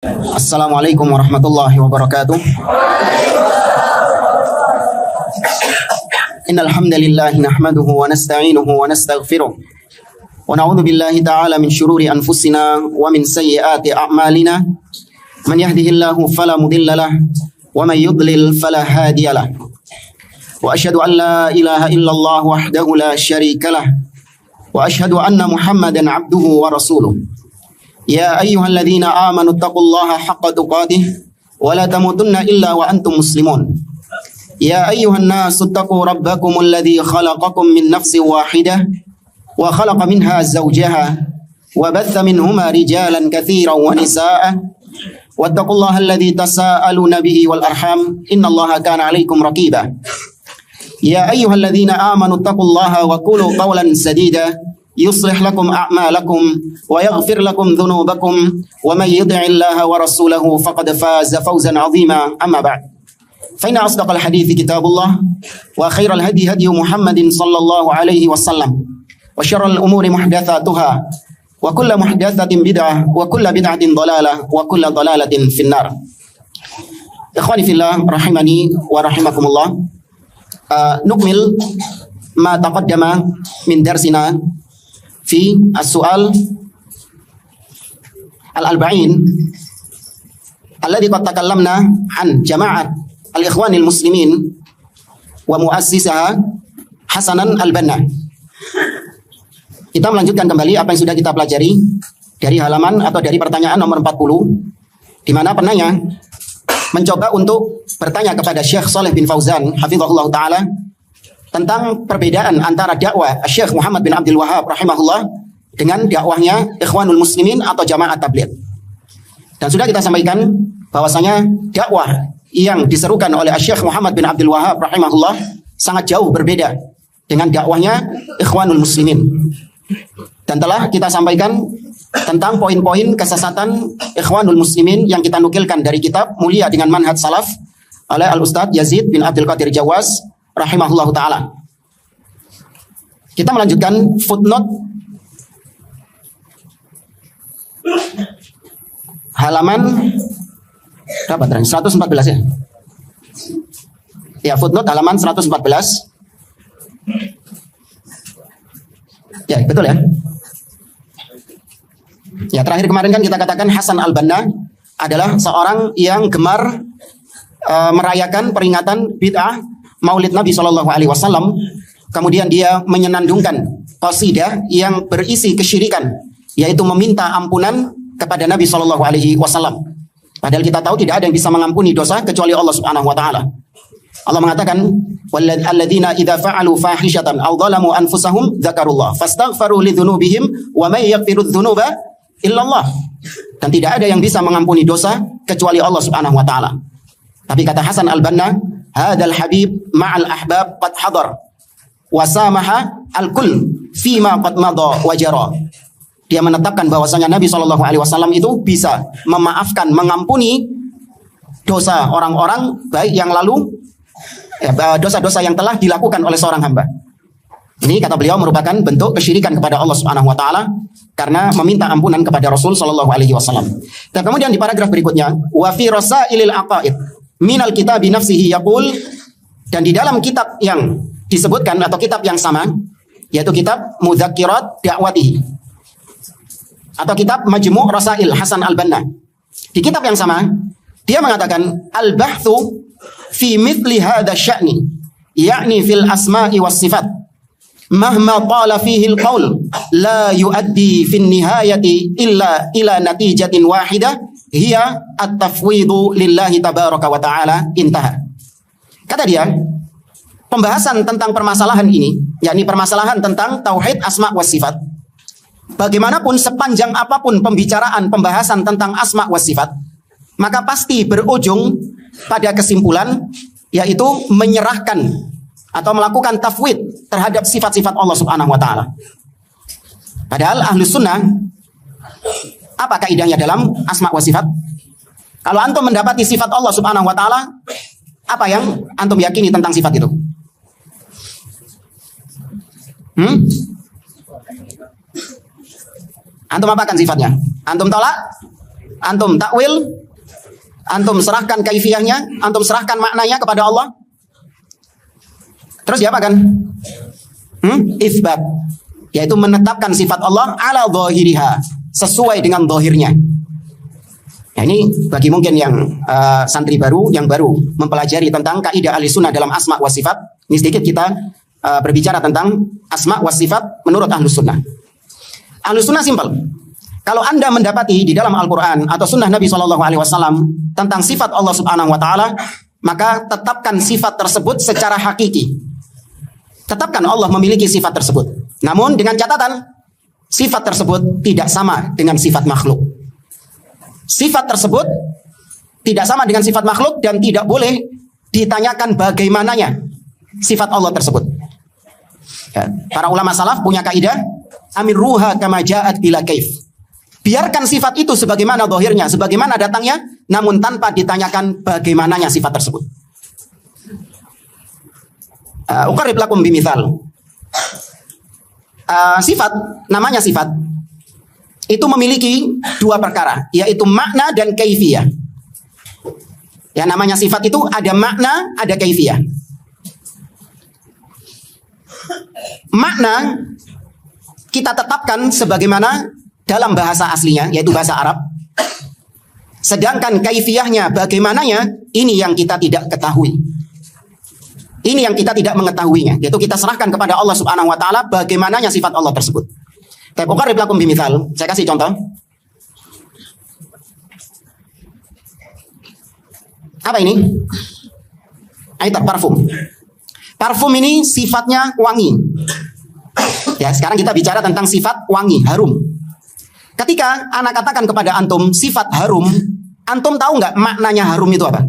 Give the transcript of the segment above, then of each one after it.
Assalamualaikum warahmatullahi wabarakatuh. Innal hamdalillah nahmaduhu wa nasta'inuhu wa nastaghfiruh wa na'udzu billahi ta'ala min shururi anfusina wa min sayyiati a'malina. Man yahdihillahu fala mudilla lahu wa man yudlil fala hadiya lahu. Wa asyhadu an la ilaha illallah wahdahu la syarika lahu wa asyhadu anna Muhammadan 'abduhu wa rasuluh. Ya ayyuhalladzina amanu taqullaha haqqa tuqatih wa la tamutunna illa wa antum muslimun. Ya ayyuhan nasu taqu rabbakumul ladzi khalaqakum min nafsin wahidah wa khalaqa minha zawjaha wa batha minhuma rijalan katsiran wa nisaa'a wattaqullaha alladzi tasaaluna bihi wal arham innallaha kana 'alaikum raqiba. Ya ayyuhalladzina amanu taqullaha wa qulu qawlan sadida يصلح لكم أعمالكم ويغفر لكم ذنوبكم ومن يطع الله ورسوله فقد فاز فوزا عظيما أما بعد فإن أصدق الحديث كتاب الله وخير الهدي هدي محمد صلى الله عليه وسلم وشر الأمور محدثاتها وكل محدثة بدعة وكل بدعة ضلالة وكل ضلالة في النار. إخواني في الله رحمني ورحمكم الله. نكمل ما تقدم من درسنا في السؤال الأربعين الذي قد تكلمنا عن جماعة الإخوان المسلمين ومؤسسها حسنا البنا. Kita melanjutkan kembali apa yang sudah kita pelajari dari halaman atau dari pertanyaan nomor 40, di mana penanya mencoba untuk bertanya kepada Syekh Shalih bin Fauzan hafizahullah ta'ala tentang perbedaan antara dakwah Syekh Muhammad bin Abdul Wahhab rahimahullah dengan dakwahnya Ikhwanul Muslimin atau Jamaah Tabligh. Dan sudah kita sampaikan bahwasanya dakwah yang diserukan oleh Syekh Muhammad bin Abdul Wahhab rahimahullah sangat jauh berbeda dengan dakwahnya Ikhwanul Muslimin. Dan telah kita sampaikan tentang poin-poin kesesatan Ikhwanul Muslimin yang kita nukilkan dari kitab Mulia dengan Manhaj Salaf oleh Al-Ustadz Yazid bin Abdul Qadir Jawaz rahimahullah ta'ala. Kita melanjutkan footnote halaman berapa tadi? 114 ya? Ya, footnote halaman 114. Ya, betul ya? Ya, terakhir kemarin kan kita katakan Hasan al-Banna adalah seorang yang gemar merayakan peringatan bid'ah Maulid Nabi SAW. Kemudian dia menyenandungkan qasidah yang berisi kesyirikan, yaitu meminta ampunan kepada Nabi SAW. Padahal kita tahu tidak ada yang bisa mengampuni dosa kecuali Allah Subhanahu Wa Taala. Allah mengatakan, "Walladzina idza fa'alu fahishatan aw dhalamu anfusahum dzakarullah fastaghfaru lidzunubihim wa may yaghfirudz dzunuba illallah." Dan tidak ada yang bisa mengampuni dosa kecuali Allah Subhanahu Wa Taala. Tapi kata Hasan al-Banna, hadal habib ma'al ahbab qad hadar wa samaha al-kull fima qad madha wa jara. Dia menetapkan bahwasanya Nabi SAW itu bisa memaafkan, mengampuni dosa orang-orang baik yang lalu, dosa-dosa yang telah dilakukan oleh seorang hamba. Ini kata beliau merupakan bentuk kesyirikan kepada Allah Subhanahu Wa Taala karena meminta ampunan kepada Rasul SAW. Dan kemudian di paragraf berikutnya, wa fi rasailil aqaid minal kitab nafsihi yaqul, dan di dalam kitab yang disebutkan atau kitab yang sama, yaitu kitab Mudzakirat Da'watihi atau kitab Majmu' Rasail Hasan al-Banna, di kitab yang sama dia mengatakan al-bahthu fi mithli hadha sya'ni yakni fil asma'i was sifat mahma qala fihi al-qaul la yuaddi fin nihayati illa ila natijatin wahidah hiya at-tafwidu lillahi tabaraka wa ta'ala, intaha. Kata dia, pembahasan tentang permasalahan ini, yakni permasalahan tentang tauhid asma wa sifat, bagaimanapun sepanjang apapun pembahasan tentang asma wa sifat, maka pasti berujung pada kesimpulan, yaitu menyerahkan atau melakukan tafwid terhadap sifat-sifat Allah Subhanahu wa Ta'ala. Padahal Ahlus Sunnah, apa kaidahnya dalam asma wa sifat? Kalau antum mendapati sifat Allah Subhanahu wa Ta'ala, apa yang antum yakini tentang sifat itu? Antum apakan sifatnya? Antum tolak? Antum takwil, antum serahkan kaifiyahnya, antum serahkan maknanya kepada Allah. Terus diapakan? Itsbat, yaitu menetapkan sifat Allah ala dhahiriha, sesuai dengan dhahirnya. Nah, ini bagi mungkin yang santri baru, yang baru mempelajari tentang kaidah Ahlussunnah dalam asma wa sifat. Ini sedikit kita berbicara tentang asma wa sifat menurut Ahlussunnah. Ahlussunnah simpel. Kalau Anda mendapati di dalam Al-Quran atau sunnah Nabi SAW tentang sifat Allah Subhanahu Wa Taala, maka tetapkan sifat tersebut secara hakiki. Tetapkan Allah memiliki sifat tersebut. Namun dengan catatan, sifat tersebut tidak sama dengan sifat makhluk. Sifat tersebut tidak sama dengan sifat makhluk dan tidak boleh ditanyakan bagaimananya sifat Allah tersebut. Ya, para ulama salaf punya kaidah amirruha kama ja'at bila kaif. Biarkan sifat itu sebagaimana zahirnya, sebagaimana datangnya, namun tanpa ditanyakan bagaimananya sifat tersebut. Uqarrib lakum bimithal. Sifat, namanya sifat, itu memiliki dua perkara, yaitu makna dan kaifiyah. Ya, namanya sifat itu ada makna, ada kaifiyah. Makna kita tetapkan sebagaimana dalam bahasa aslinya, yaitu bahasa Arab. Sedangkan kaifiyahnya, bagaimananya, ini yang kita tidak ketahui. Ini yang kita tidak mengetahuinya, yaitu kita serahkan kepada Allah Subhanahu Wa Taala bagaimananya sifat Allah tersebut. Uqarrib lakum bimithal. Saya kasih contoh. Apa ini? Aitab, parfum. Parfum ini sifatnya wangi. Ya, sekarang kita bicara tentang sifat wangi, harum. Ketika anak katakan kepada antum sifat harum, antum tahu nggak maknanya harum itu apa?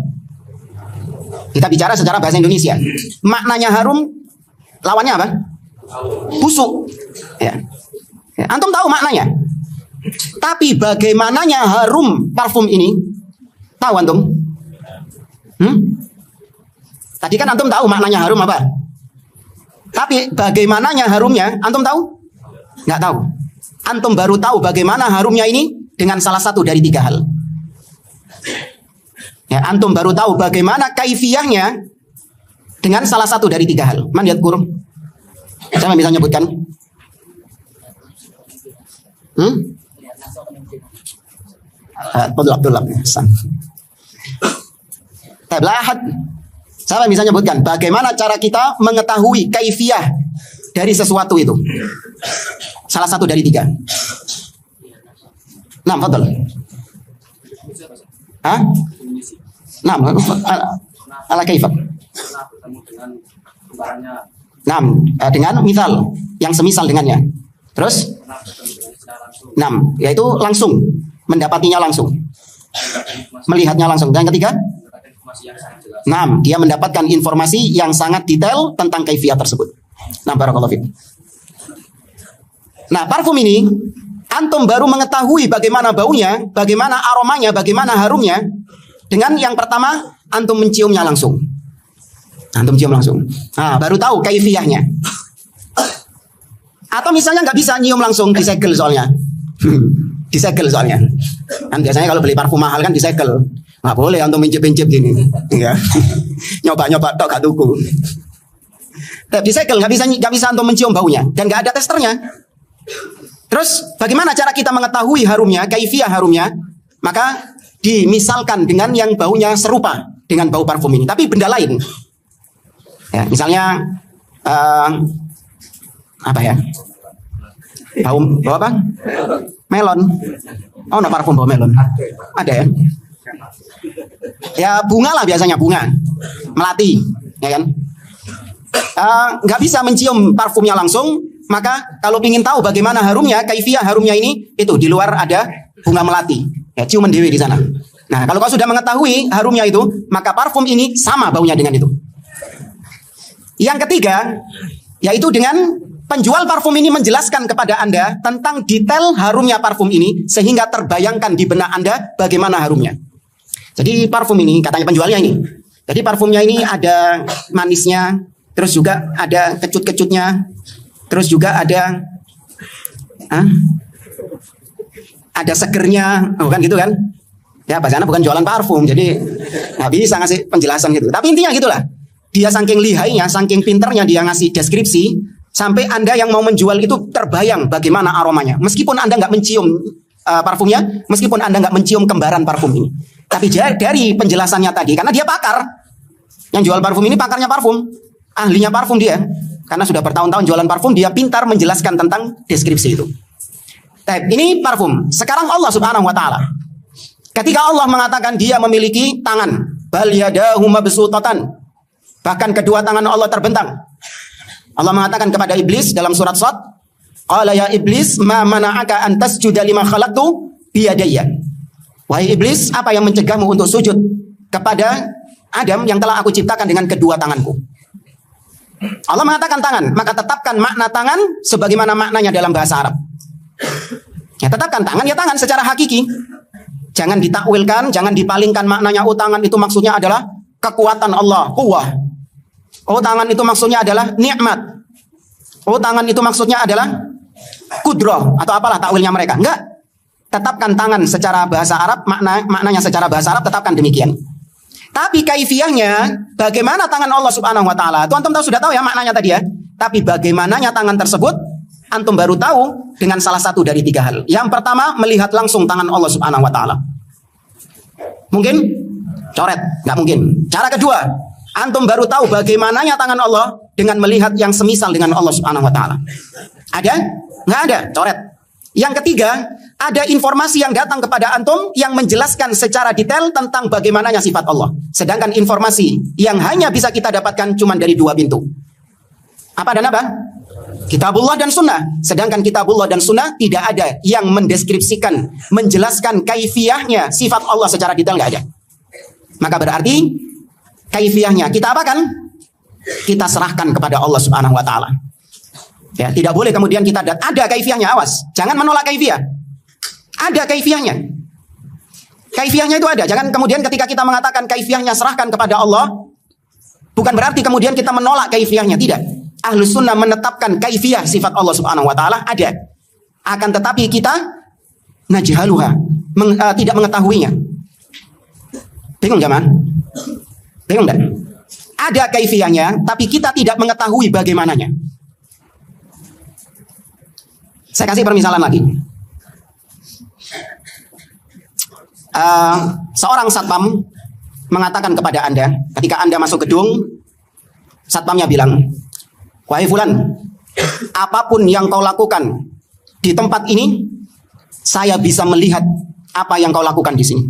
Kita bicara secara bahasa Indonesia. Maknanya harum, lawannya apa? Busuk. Ya. Ya, antum tahu maknanya. Tapi bagaimananya harum parfum ini? Tahu antum? Tadi kan antum tahu maknanya harum apa? Tapi bagaimananya harumnya, antum tahu? Nggak tahu. Antum baru tahu bagaimana harumnya ini dengan salah satu dari tiga hal. Ya, antum baru tahu bagaimana kaifiyahnya dengan salah satu dari tiga hal. Man yadkur? Saya bisa nyebutkan. Tulab. Tablahat. Saya bisa nyebutkan bagaimana cara kita mengetahui kaifiyah dari sesuatu itu. Salah satu dari tiga. Nah, fadal. Hah? Nah, ala kaifat. Nah, dengan misal yang semisal dengannya. Terus? Nah, yaitu langsung mendapatinya langsung. Melihatnya langsung. Dan yang ketiga? Nah, dia mendapatkan informasi yang sangat detail tentang kaifiyah tersebut. Nah, barakallahu fiik. Nah, parfum ini antum baru mengetahui bagaimana baunya, bagaimana aromanya, bagaimana harumnya dengan yang pertama antum menciumnya langsung. Antum cium langsung. Nah, baru tahu kaifiyahnya. Atau misalnya nggak bisa nyium langsung, disegel soalnya. Disegel soalnya. Kan biasanya kalau beli parfum mahal kan disegel. Nggak boleh antum mencip-mencip gini. Ya. Nyoba-nyoba tok gak tuku. Disegel, nggak bisa antum mencium baunya dan nggak ada testernya. Terus bagaimana cara kita mengetahui harumnya, kaifiyah harumnya? Maka dimisalkan dengan yang baunya serupa dengan bau parfum ini, tapi benda lain. Ya, misalnya apa ya? Bau apa? Melon. Oh, no, parfum bau melon. Ada ya? Ya bunga lah biasanya, bunga, melati, ya kan? Nggak bisa mencium parfumnya langsung. Maka kalau ingin tahu bagaimana harumnya, kaifiyah harumnya ini, itu di luar ada bunga melati. Ya, ciuman dewi di sana. Nah, kalau kau sudah mengetahui harumnya itu, maka parfum ini sama baunya dengan itu. Yang ketiga, yaitu dengan penjual parfum ini menjelaskan kepada Anda tentang detail harumnya parfum ini, sehingga terbayangkan di benak Anda bagaimana harumnya. Jadi parfum ini, katanya penjualnya ini, jadi parfumnya ini ada manisnya, terus juga ada kecut-kecutnya, terus juga ada segernya, oh kan gitu kan? Ya, bahasanya bukan jualan parfum, jadi nggak bisa ngasih penjelasan gitu. Tapi intinya gitulah. Dia saking lihainya, saking pinternya dia ngasih deskripsi, sampai Anda yang mau menjual itu terbayang bagaimana aromanya. Meskipun Anda nggak mencium parfumnya, meskipun Anda nggak mencium kembaran parfum ini. Tapi dari penjelasannya tadi, karena dia pakar, yang jual parfum ini pakarnya parfum, ahlinya parfum dia. Karena sudah bertahun-tahun jualan parfum, dia pintar menjelaskan tentang deskripsi itu. Ini parfum. Sekarang Allah Subhanahu wa taala. Ketika Allah mengatakan dia memiliki tangan, bal yadahu mabsutatan. Bahkan kedua tangan Allah terbentang. Allah mengatakan kepada iblis dalam surat Shad, qala ya iblis ma mana'aka an tasjuda lima khalaqtu biyadayya. Wahai iblis, apa yang mencegahmu untuk sujud kepada Adam yang telah aku ciptakan dengan kedua tanganku? Allah mengatakan tangan, maka tetapkan makna tangan sebagaimana maknanya dalam bahasa Arab. Ya, tetapkan tangan ya tangan secara hakiki. Jangan ditakwilkan, jangan dipalingkan maknanya. Oh, tangan itu maksudnya adalah kekuatan Allah, quwwah. Oh, tangan itu maksudnya adalah nikmat. Oh, tangan itu maksudnya adalah kudrah atau apalah takwilnya mereka. Enggak. Tetapkan tangan secara bahasa Arab, maknanya secara bahasa Arab tetapkan demikian. Tapi kaifiyahnya, bagaimana tangan Allah Subhanahu wa taala? Itu antum sudah tahu ya maknanya tadi ya. Tapi bagaimananya tangan tersebut, antum baru tahu dengan salah satu dari tiga hal. Yang pertama, melihat langsung tangan Allah Subhanahu wa taala. Mungkin coret, nggak mungkin. Cara kedua, antum baru tahu bagaimananya tangan Allah dengan melihat yang semisal dengan Allah Subhanahu wa taala. Ada? Nggak ada, coret. Yang ketiga, ada informasi yang datang kepada antum yang menjelaskan secara detail tentang bagaimananya sifat Allah. Sedangkan informasi yang hanya bisa kita dapatkan cuma dari dua pintu. Apa dan apa? Kitabullah dan sunnah. Sedangkan kitabullah dan sunnah tidak ada yang mendeskripsikan, menjelaskan kaifiyahnya sifat Allah secara detail, nggak ada. Maka berarti kaifiyahnya kita apakan? Kita serahkan kepada Allah Subhanahu wa taala. Ya, tidak boleh kemudian kita ada kaifiyahnya, awas. Jangan menolak kaifiyah. Ada kaifiyahnya. Kaifiyahnya itu ada. Jangan kemudian ketika kita mengatakan kaifiyahnya serahkan kepada Allah, bukan berarti kemudian kita menolak kaifiyahnya, tidak. Ahlus sunnah menetapkan kaifiyah sifat Allah Subhanahu wa taala ada. Akan tetapi kita najhaluha, tidak mengetahuinya. Bingung zaman? Bingung enggak? Ada kaifiyahnya, tapi kita tidak mengetahui bagaimananya. Saya kasih permisalan lagi. Seorang satpam mengatakan kepada Anda, ketika Anda masuk gedung, satpamnya bilang, wahai fulan, apapun yang kau lakukan di tempat ini, saya bisa melihat apa yang kau lakukan di sini.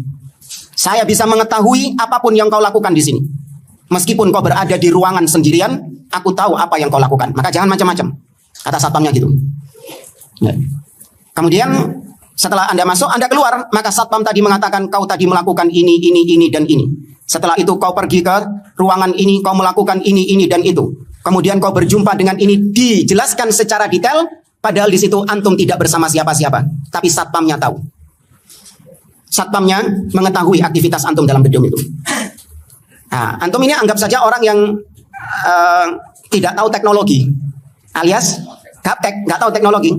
Saya bisa mengetahui apapun yang kau lakukan di sini. Meskipun kau berada di ruangan sendirian, aku tahu apa yang kau lakukan. Maka jangan macam-macam. Kata satpamnya gitu. Ya. Kemudian setelah Anda masuk, Anda keluar, maka satpam tadi mengatakan kau tadi melakukan ini, dan ini. Setelah itu kau pergi ke ruangan ini, kau melakukan ini, dan itu. Kemudian kau berjumpa dengan ini, dijelaskan secara detail, padahal di situ antum tidak bersama siapa-siapa, tapi satpamnya tahu. Satpamnya mengetahui aktivitas antum dalam gedung itu. Nah, antum ini anggap saja orang yang tidak tahu teknologi, alias gaptek, nggak tahu teknologi.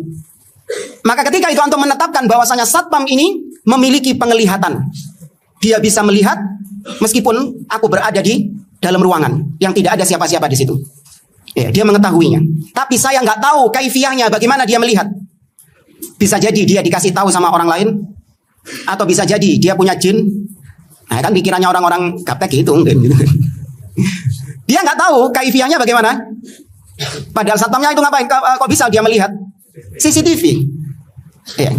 Maka ketika itu antum menetapkan bahwasanya satpam ini memiliki penglihatan. Dia bisa melihat meskipun aku berada di dalam ruangan yang tidak ada siapa-siapa di situ. Ya, dia mengetahuinya. Tapi saya nggak tahu kaifiyahnya bagaimana dia melihat. Bisa jadi dia dikasih tahu sama orang lain, atau bisa jadi dia punya jin. Nah, kan pikirannya orang-orang gaptek gitu mungkin. Dia nggak tahu kaifiyahnya bagaimana. Padahal satpamnya itu ngapain? Kok bisa dia melihat? CCTV. Ya.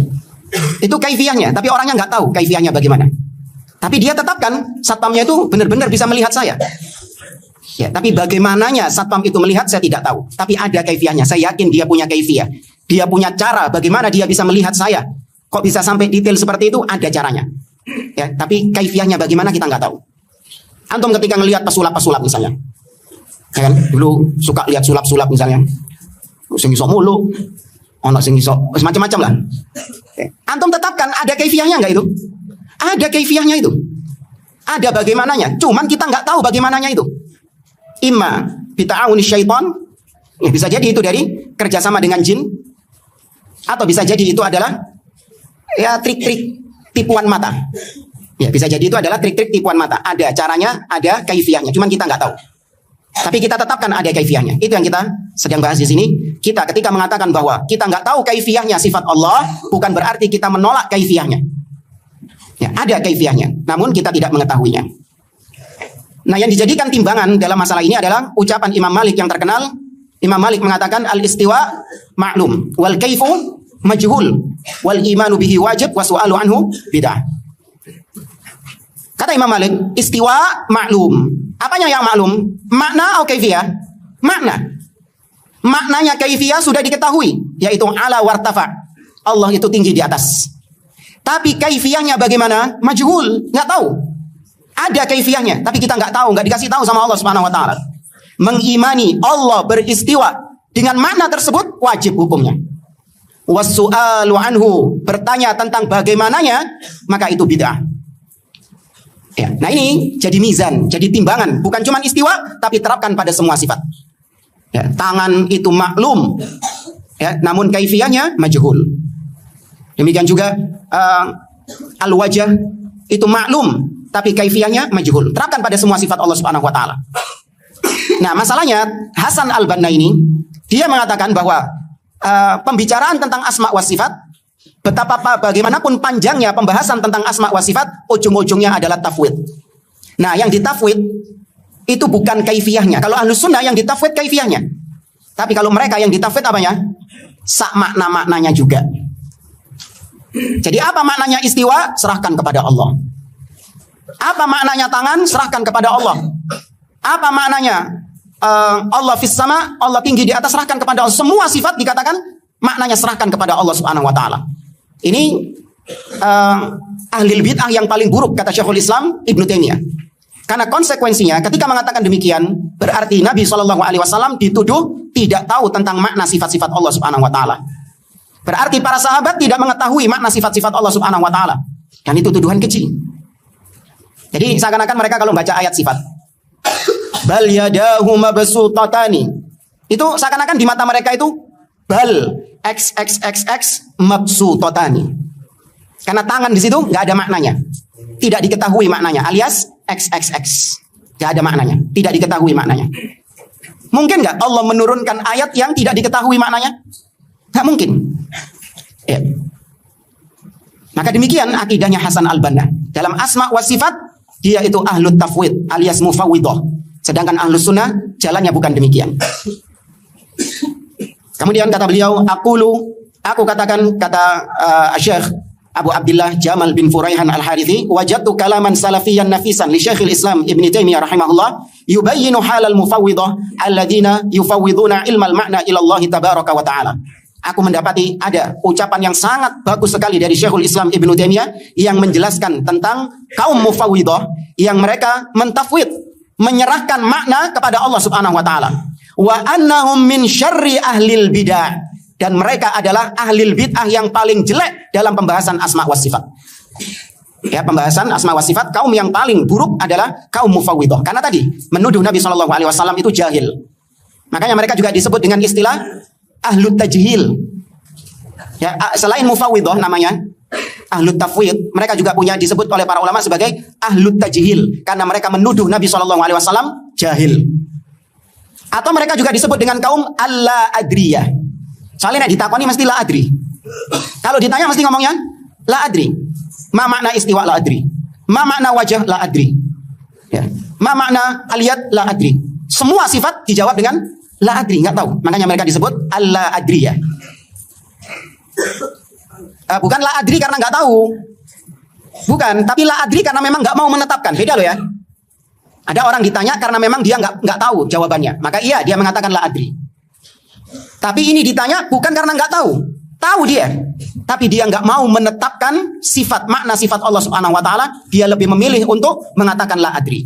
Itu kaifiyahnya, tapi orangnya nggak tahu kaifiyahnya bagaimana. Tapi dia tetapkan satpamnya itu benar-benar bisa melihat saya. Ya, tapi bagaimananya satpam itu melihat saya tidak tahu. Tapi ada kaifiyahnya. Saya yakin dia punya kaifiyah. Dia punya cara bagaimana dia bisa melihat saya. Kok bisa sampai detail seperti itu? Ada caranya. Ya, tapi kaifiyahnya bagaimana kita nggak tahu. Antum ketika ngelihat pesulap-pesulap misalnya, ya kan? Dulu suka lihat sulap-sulap misalnya. Sing iso mulu, ono sing iso macam-macam lah. Antum tetapkan ada kaifiyahnya enggak itu? Ada kaifiyahnya itu. Ada bagaimananya. Cuman kita nggak tahu bagaimananya itu. Imma bita'awuni syaitan, ya bisa jadi itu dari kerjasama dengan jin, atau bisa jadi itu adalah ya trik-trik tipuan mata. Ya, bisa jadi itu adalah trik-trik tipuan mata. Ada caranya, ada kaifiyahnya. Cuman kita nggak tahu. Tapi kita tetapkan ada kaifiyahnya. Itu yang kita sedang bahas di sini. Kita ketika mengatakan bahwa kita nggak tahu kaifiyahnya sifat Allah, bukan berarti kita menolak kaifiyahnya. Ya, ada kaifiyahnya, namun kita tidak mengetahuinya. Nah, yang dijadikan timbangan dalam masalah ini adalah ucapan Imam Malik yang terkenal. Imam Malik mengatakan al-istiwa ma'lum wal kaifu majhul wal imanu bihi wajib wa su'alu anhu bid'ah. Kata Imam Malik, istiwa maklum. Apanya yang maklum? Makna atau kaifiyah? Makna. Maknanya kaifiyah sudah diketahui, yaitu ala wartafa. Allah itu tinggi di atas. Tapi kaifiyahnya bagaimana? Majhul, nggak tahu. Ada kaifiyahnya, tapi kita nggak tahu, nggak dikasih tahu sama Allah Subhanahu wa taala. Mengimani Allah beristiwa dengan makna tersebut wajib hukumnya. Wasu'alu anhu, bertanya tentang bagaimananya, maka itu bid'ah. Ya, nah ini jadi mizan, jadi timbangan. Bukan cuma istiwa, tapi terapkan pada semua sifat. Ya, tangan itu maklum, ya, namun kaifiyahnya majhul. Demikian juga al-wajah itu maklum, tapi kaifiyahnya majhul. Terapkan pada semua sifat Allah Subhanahu wa taala. Nah, masalahnya Hasan al-Banna ini dia mengatakan bahwa pembicaraan tentang asma wa sifat, betapa bagaimanapun panjangnya pembahasan tentang asma wa sifat, ujung-ujungnya adalah tafwid. Nah, yang ditafwid itu bukan kaifiyahnya. Kalau Ahlus Sunnah yang ditafwid kaifiyahnya. Tapi kalau mereka yang ditafwid apanya? Sak makna-maknanya juga. Jadi apa maknanya istiwa? Serahkan kepada Allah. Apa maknanya tangan? Serahkan kepada Allah. Apa maknanya Allah fis sama, Allah tinggi di atas, serahkan kepada Allah. Semua sifat dikatakan maknanya serahkan kepada Allah Subhanahu wa taala. Ini ahli bid'ah yang paling buruk, kata Syekhul Islam Ibnu Taimiyah. Karena konsekuensinya ketika mengatakan demikian, berarti Nabi SAW dituduh tidak tahu tentang makna sifat-sifat Allah Subhanahu wa taala. Berarti para sahabat tidak mengetahui makna sifat-sifat Allah Subhanahu wa taala. Dan itu tuduhan keji. Jadi seakan-akan mereka kalau baca ayat sifat, bal yadahu mabsutatani, itu seakan-akan di mata mereka itu bal XXXX mabsutatani. Karena tangan di situ nggak ada maknanya, tidak diketahui maknanya, alias XXX, nggak ada maknanya, tidak diketahui maknanya. Mungkin nggak Allah menurunkan ayat yang tidak diketahui maknanya? Nggak mungkin. Ya. Maka demikian akidahnya Hasan al-Banna dalam asma wa sifat, dia itu ahlut tafwid alias mufawwidah. Sedangkan Ahlus Sunnah jalannya bukan demikian. Kemudian kata beliau, aku katakan, kata Syekh Abu Abdullah Jamal bin Furaihan al-Harithi, wajadtu kalaman salafiyan nafisan li Syekhul Islam Ibn Taimiyah rahimahullah yubayyinu halal mufawwidah alladhina yufawwiduna ilmal ma'na ila Allah tabaraka wa ta'ala. Aku mendapati ada ucapan yang sangat bagus sekali dari Syekhul Islam Ibn Taimiyah yang menjelaskan tentang kaum mufawwidah yang mereka mentafwid, menyerahkan makna kepada Allah Subhanahu wa taala. Wa annahum min syarri ahlil bid'ah, dan mereka adalah ahlil bid'ah yang paling jelek dalam pembahasan asma wa sifat. Ya, pembahasan asma wa sifat, kaum yang paling buruk adalah kaum mufawwidah. Karena tadi menuduh Nabi SAW itu jahil. Makanya mereka juga disebut dengan istilah ahlut tajhil. Ya, selain mufawwidah namanya ahlut tafwid, mereka juga punya disebut oleh para ulama sebagai ahlut tajhil karena mereka menuduh Nabi SAW jahil. Atau mereka juga disebut dengan kaum alla adriyah. Soalnya ditakoni mesti la adri. Kalau ditanya mesti ngomongnya la adri. Ma makna istiwa la adri. Ma makna wajah la adri. Ya. Ma makna aliyat la adri. Semua sifat dijawab dengan la adri, nggak tahu. Makanya mereka disebut alla adriyah. Bukan la adri karena nggak tahu. Bukan, tapi la adri karena memang nggak mau menetapkan. Beda loh ya. Ada orang ditanya karena memang dia nggak tahu jawabannya. Maka iya, dia mengatakan la adri. Tapi ini ditanya bukan karena nggak tahu. Tahu dia. Tapi dia nggak mau menetapkan sifat, makna sifat Allah Subhanahu wa taala. Dia lebih memilih untuk mengatakan la adri.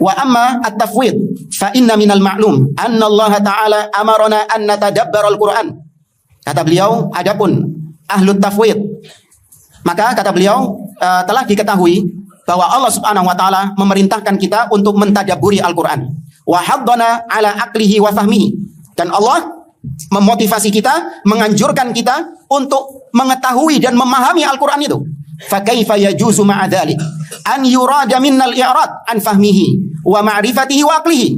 Wa amma at-tafwid fa inna minal ma'lum anna Allah ta'ala amarna an natadabbara al-Qur'an. Kata beliau, adapun ahlut tafwid, maka kata beliau telah diketahui bahwa Allah Subhanahu wa taala memerintahkan kita untuk mentadabburi Al-Qur'an. Wa haddana ala aqlihi wa fahmihi. Dan Allah memotivasi kita, menganjurkan kita untuk mengetahui dan memahami Al-Quran itu. Fakaifa yajuzu ma'a dzalik an yurada minnal i'rad an fahmihi wa ma'rifatihi wa aqlihi.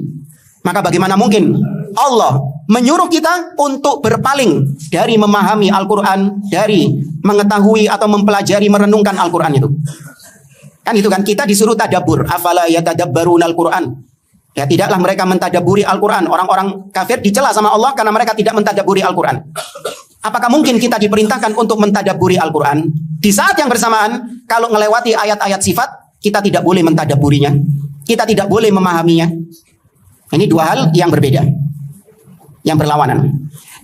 Maka bagaimana mungkin Allah menyuruh kita untuk berpaling dari memahami Al-Quran, dari mengetahui atau mempelajari, merenungkan Al-Quran itu. Kan itu kan, kita disuruh tadabbur. Afala yatadabbaruna Al-Quran. Ya, tidaklah mereka mentadabburi Al-Quran. Orang-orang kafir dicela sama Allah karena mereka tidak mentadabburi Al-Quran. Apakah mungkin kita diperintahkan untuk mentadabburi Al-Quran? Di saat yang bersamaan, kalau melewati ayat-ayat sifat, kita tidak boleh mentadabburinya. Kita tidak boleh memahaminya. Ini dua hal yang berbeda, yang berlawanan.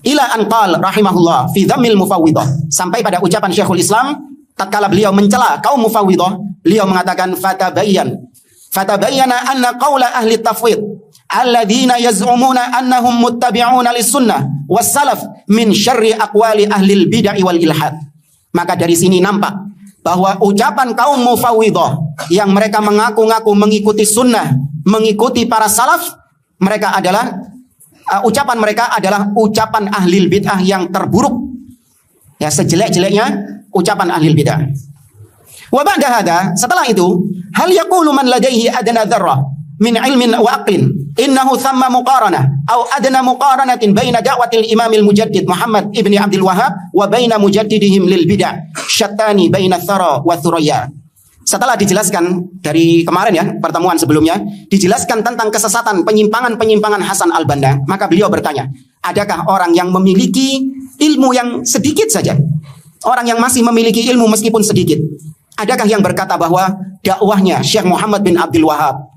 Ila anqal rahimahullah fi dhammil mufawwidah. Sampai pada ucapan Syekhul Islam tatkala beliau mencela kaum mufawwidah, beliau mengatakan fatabayyana anna qawla ahli tafwid alladzina yaz'umuna annahum muttabi'una lis-sunnah was-salaf min syarri aqwali ahli al-bid'ah wal ilhad. Maka dari sini nampak bahwa ucapan kaum mufawwidah yang mereka mengaku-ngaku mengikuti sunnah, mengikuti para salaf, mereka adalah ucapan mereka adalah ucapan ahli bid'ah yang terburuk. Ya, sejelek-jeleknya ucapan ahli bid'ah. Wa ba'da hadza, setelah itu, hal yaqulu man ladaihi adna dzarrah min ilmin wa aqlin innahu thamma muqaranah aw adna muqaranatin baina da'watil imam al-mujaddid Muhammad ibn Abdul Wahhab wa baina mujaddidihim lil bid'ah syattani baina thara wa thuraya. Setelah dijelaskan dari kemarin ya, pertemuan sebelumnya, dijelaskan tentang kesesatan, penyimpangan-penyimpangan Hasan al-Banna, maka beliau bertanya, adakah orang yang memiliki ilmu yang sedikit saja? Orang yang masih memiliki ilmu meskipun sedikit, adakah yang berkata bahwa dakwahnya Syekh Muhammad bin Abdul Wahhab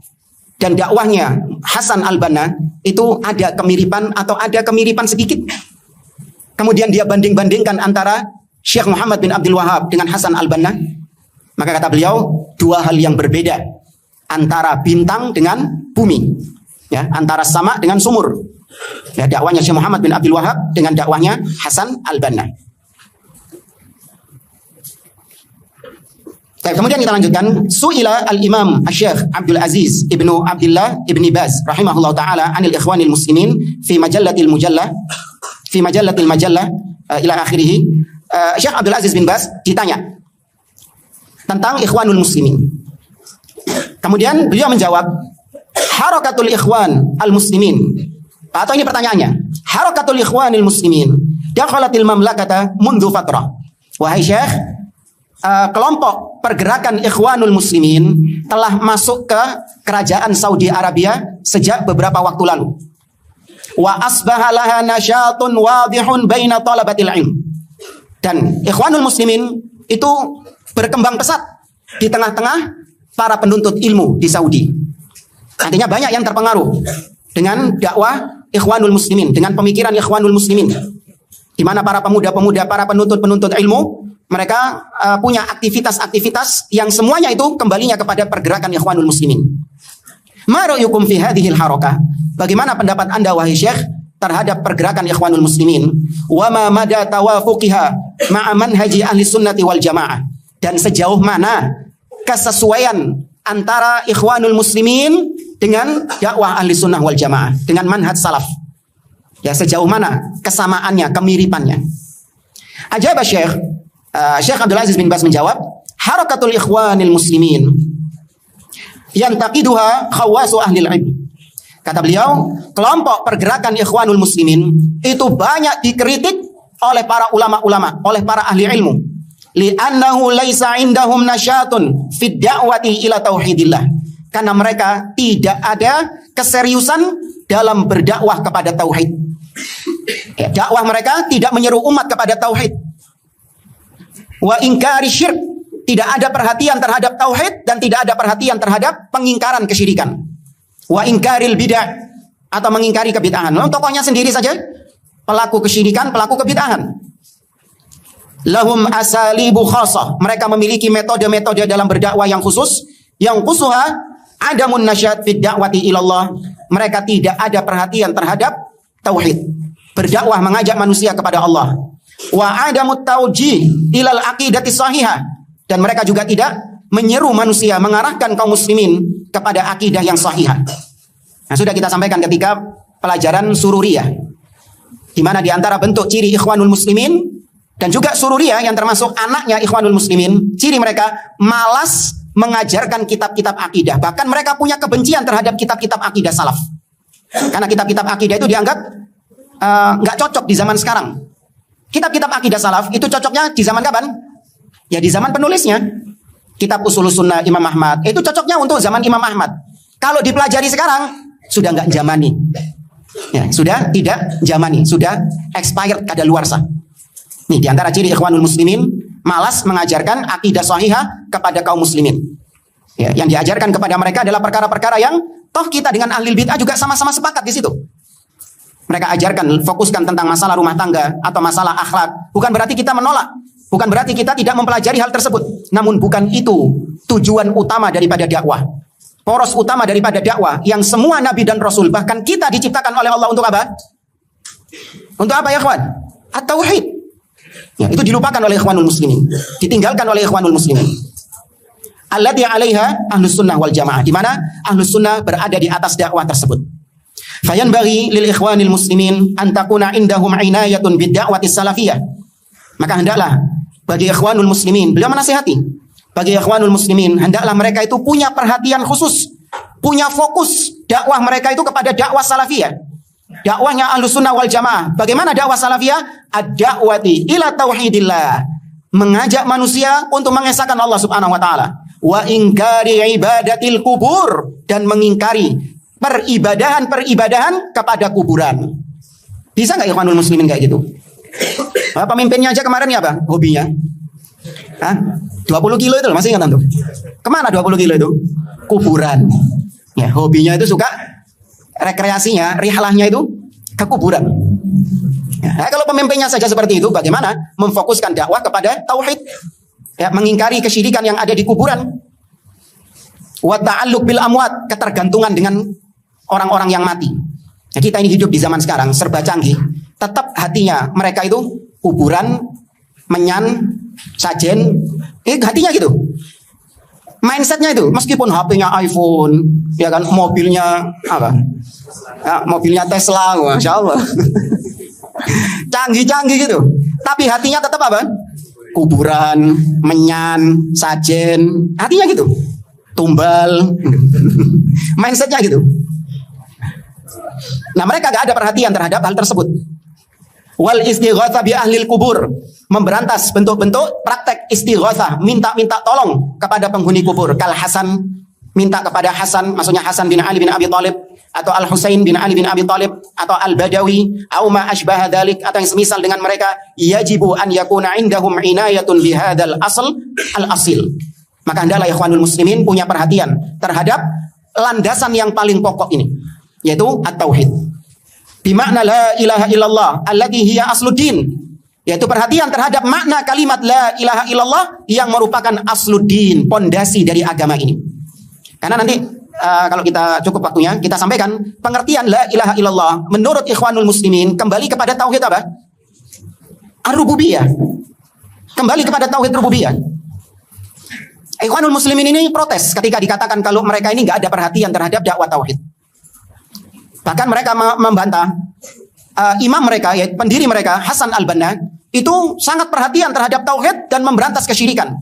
dan dakwahnya Hasan al-Banna itu ada kemiripan atau ada kemiripan sedikit? Kemudian dia banding-bandingkan antara Syekh Muhammad bin Abdul Wahhab dengan Hasan al-Banna. Maka kata beliau, dua hal yang berbeda antara bintang dengan bumi, ya, antara sama dengan sumur. Ya, dakwahnya Syekh Muhammad bin Abdul Wahhab dengan dakwahnya Hasan al-Banna. Kemudian kita lanjutkan. Su'ila al-Imam Syekh Abdul Aziz ibnu Abdullah ibni Baz rahimahullah ta'ala anil ikhwanil muslimin fi majallatil mujallah fi majallatil majallah ila akhirih. Syekh Abdul Aziz bin Baz ditanya tentang ikhwanul muslimin. Kemudian beliau menjawab, harakatul ikhwan al-muslimin. Atau ini pertanyaannya, harakatul ikhwanil muslimin dakhalatil mamlakata mundu fatrah. Wahai Syekh, kelompok pergerakan ikhwanul muslimin telah masuk ke kerajaan Saudi Arabia sejak beberapa waktu lalu. Wa asbaha laha nasyatun wadihun baina talabatil ilm. Dan ikhwanul muslimin itu berkembang pesat di tengah-tengah para penuntut ilmu di Saudi. Artinya banyak yang terpengaruh dengan dakwah ikhwanul muslimin, dengan pemikiran ikhwanul muslimin, di mana para pemuda-pemuda, para penuntut-penuntut ilmu, mereka punya aktivitas-aktivitas yang semuanya itu kembalinya kepada pergerakan ikhwanul muslimin. Ma ra'yukum fi hadhil harakah? Bagaimana pendapat Anda wahai Syekh terhadap pergerakan ikhwanul muslimin? Wa ma mada tawafuqiha ma'a manhaji ahli sunnati wal jamaah? Dan sejauh mana kesesuaian antara ikhwanul muslimin dengan dakwah ahli sunnah wal jamaah, dengan manhaj salaf? Ya, sejauh mana kesamaannya, kemiripannya? Ajaba Syekh Abdul Aziz bin Baz menjawab, harakatul ikhwanil muslimin yantaqiduha khawasu ahli ilm. Kata beliau, kelompok pergerakan ikhwanul muslimin itu banyak dikritik oleh para ulama-ulama, oleh para ahli ilmu. Li'annahu laisa indahum nasyatun fid da'wati ila tauhidillah. Karena mereka tidak ada keseriusan dalam berdakwah kepada tauhid. Ya, dakwah mereka tidak menyeru umat kepada tauhid. Wa ingkari syirk, tidak ada perhatian terhadap tauhid dan tidak ada perhatian terhadap pengingkaran kesyirikan. Wa ingkaril bid'ah, atau mengingkari kebid'ahan. Lalu tokohnya sendiri saja pelaku kesyirikan, pelaku kebid'ahan. Lahum asalibu khasah, mereka memiliki metode-metode dalam berdakwah yang khusus, yang khusuha adamun nasyad fid da'wati ilallah. Mereka tidak ada perhatian terhadap tauhid, berdakwah mengajak manusia kepada Allah. Wa adamut taujih ilal aqidati sahihah, dan mereka juga tidak menyeru manusia, mengarahkan kaum muslimin kepada akidah yang sahihah. Nah, sudah kita sampaikan ketika pelajaran sururiyah, di mana di antara bentuk ciri ikhwanul muslimin Dan juga Sururiyah yang termasuk anaknya Ikhwanul Muslimin, ciri mereka malas mengajarkan kitab-kitab akidah. Bahkan mereka punya kebencian terhadap kitab-kitab akidah salaf. Karena kitab-kitab akidah itu dianggap nggak cocok di zaman sekarang. Kitab-kitab akidah salaf itu cocoknya di zaman kapan? Ya di zaman penulisnya. Kitab Ushulus Sunnah Imam Ahmad itu cocoknya untuk zaman Imam Ahmad. Kalau dipelajari sekarang sudah nggak zamani. Ya, sudah tidak zamani, sudah expired kadaluarsa. Nih di antara ciri Ikhwanul Muslimin, malas mengajarkan akidah sahihah kepada kaum muslimin. Ya, yang diajarkan kepada mereka adalah perkara-perkara yang toh kita dengan ahli bid'ah juga sama-sama sepakat di situ. Mereka ajarkan, fokuskan tentang masalah rumah tangga atau masalah akhlak. Bukan berarti kita menolak, bukan berarti kita tidak mempelajari hal tersebut. Namun bukan itu tujuan utama daripada dakwah. Poros utama daripada dakwah yang semua nabi dan rasul, bahkan kita diciptakan oleh Allah untuk apa? Untuk apa ya kawan? At-tauhid. Ya, itu dilupakan oleh Ikhwanul Muslimin, ditinggalkan oleh Ikhwanul Muslimin. Allati 'alaiha Ahlus Sunnah wal Jamaah, di mana Ahlus Sunnah berada di atas dakwah tersebut. Fayanbaghi lil Ikhwanil Muslimin an takuna indahum inayatun bid da'wati salafiyah. Maka hendaklah bagi Ikhwanul Muslimin, beliau menasihati, bagi Ikhwanul Muslimin hendaklah mereka itu punya perhatian khusus, punya fokus dakwah mereka itu kepada dakwah salafiyah. Dakwahnya Ahlus Sunnah wal Jamaah. Bagaimana dakwah salafiyah? Ad-da'wati ila tauhidillah. Mengajak manusia untuk mengesahkan Allah Subhanahu wa taala. Wa ingkari ibadatil kubur, dan mengingkari peribadahan kepada kuburan. Bisa enggak Ikhwanul Muslimin kayak gitu? Pemimpinnya aja kemarin ya apa? Hobinya. 20 kilo itu masih ingat tuh. Kemana 20 kilo itu? Kuburan. Ya, hobinya itu suka rekreasinya, rihlahnya itu ke kuburan. Ya, kalau pemimpinnya saja seperti itu, bagaimana memfokuskan dakwah kepada tauhid? Ya, mengingkari kesyirikan yang ada di kuburan. Wa ta'alluq bil amwat, ketergantungan dengan orang-orang yang mati. Ya, kita ini hidup di zaman sekarang serba canggih. Tetap hatinya mereka itu kuburan, menyan, sajen, hatinya gitu. Mindsetnya itu, meskipun HP-nya iPhone, ya kan, mobilnya apa? Ya, mobilnya Tesla, masya Allah, canggih-canggih gitu. Tapi hatinya tetap apa? Kuburan, menyan, sajen, hatinya gitu, tumbal, mindsetnya gitu. Nah mereka gak ada perhatian terhadap hal tersebut. Wal istighatsah bi ahlil kubur, memberantas bentuk-bentuk praktek istighatsah, minta-minta tolong kepada penghuni kubur. Kal Hasan, minta kepada Hasan, maksudnya Hasan bin Ali bin Abi Thalib, atau Al Husain bin Ali bin Abi Thalib, atau Al Badawi, au ma asbaha dzalik, atau yang semisal dengan mereka. Yajibu an yakuna indahum inayatun bi hadzal asl al asil. Maka hendaklah Ikhwanul Muslimin punya perhatian terhadap landasan yang paling pokok ini, yaitu at-tauhid. Bimakna la ilaha illallah allati hiya asluddin, yaitu perhatian terhadap makna kalimat la ilaha illallah yang merupakan asluddin, pondasi dari agama ini. Karena nanti kalau kita cukup waktunya, kita sampaikan pengertian la ilaha illallah menurut Ikhwanul Muslimin kembali kepada tauhid apa? Ar-rububiyah. Kembali kepada tauhid rububiyah. Ikhwanul Muslimin ini protes ketika dikatakan kalau mereka ini nggak ada perhatian terhadap dakwah tauhid. Bahkan mereka membantah imam mereka, yaitu pendiri mereka Hasan al-Banna, itu sangat perhatian terhadap tauhid dan memberantas kesyirikan.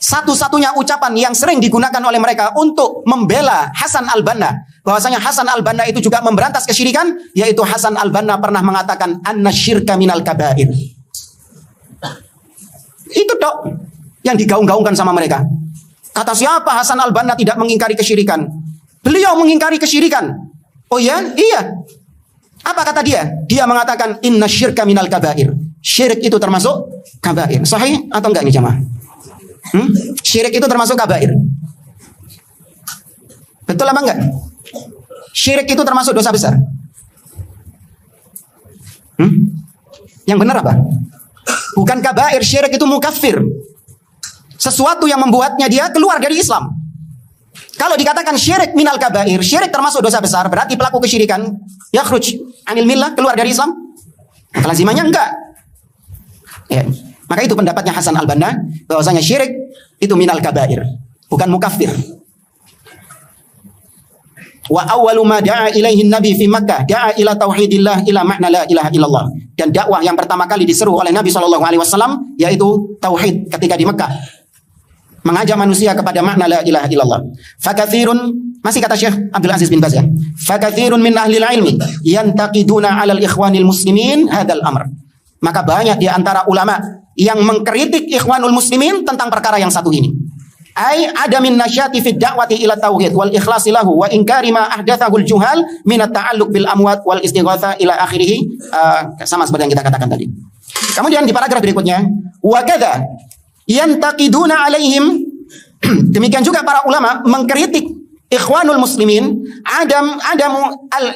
Satu-satunya ucapan yang sering digunakan oleh mereka untuk membela Hasan al-Banna, bahwasanya Hasan al-Banna itu juga memberantas kesyirikan, yaitu Hasan al-Banna pernah mengatakan anna syirka minal kabair. Itu dok yang digaung-gaungkan sama mereka. Kata siapa Hasan al-Banna tidak mengingkari kesyirikan? Beliau mengingkari kesyirikan. Oh ya? Iya. Apa kata dia? Dia mengatakan inna syirka minal kabair. Syirik itu termasuk kabair. Sahih atau enggak ini jamaah? Syirik itu termasuk kabair. Betul apa enggak? Syirik itu termasuk dosa besar. Yang benar apa? Bukan kabair, syirik itu mukaffir. Sesuatu yang membuatnya dia keluar dari Islam. Kalau dikatakan syirik minal kabair, syirik termasuk dosa besar, berarti pelaku kesyirikan yakhruj anil millah, keluar dari Islam. Kelazimannya enggak. Ya. Maka itu pendapatnya Hasan al-Banna, bahwasanya syirik itu minal kabair, bukan mukaffir. Wa awwalu ma da'a ilaihi nabi fi Makkah da'a ila tauhidillah ila makna la ilaha illallah. Dan dakwah yang pertama kali diseru oleh Nabi SAW yaitu tauhid ketika di Mekah. Mengajak manusia kepada makna la ilaha illallah. Fakatsirun, masih kata Syekh Abdul Aziz bin Baz ya. Fakatsirun min ahli ilmi yantaqiduna 'alal ikhwanil muslimin hadzal amr. Maka banyak di antara ulama yang mengkritik ikhwanul muslimin tentang perkara yang satu ini. Ai adamin nasyati fid da'wati ila tauhid wal ikhlasi lahu wa inkari ma ahdatsahu al-juhal min at-ta'alluq bil amwat wal istighatha ila akhirih, sama seperti yang kita katakan tadi. Kemudian di paragraf berikutnya, wa kadza yantaqiduna alaihim, demikian juga para ulama mengkritik ikhwanul muslimin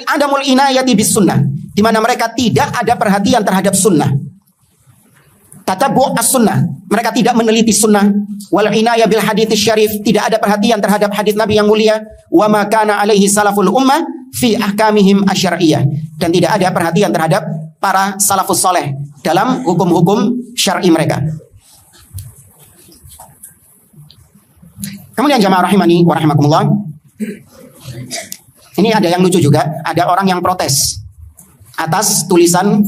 adamul inayati bis sunnah, di mana mereka tidak ada perhatian terhadap sunnah. Tatabu' as-sunnah, mereka tidak meneliti sunnah. Wal inayah bil hadits syarif, tidak ada perhatian terhadap hadis Nabi yang mulia. Wa ma kana alaihi salaful ummah fi ahkamihim asyariyah, dan tidak ada perhatian terhadap para salafus soleh dalam hukum-hukum syar'i mereka. Kemudian jamaah rahimani wa rahimakumullah, ini ada yang lucu juga, ada orang yang protes atas tulisan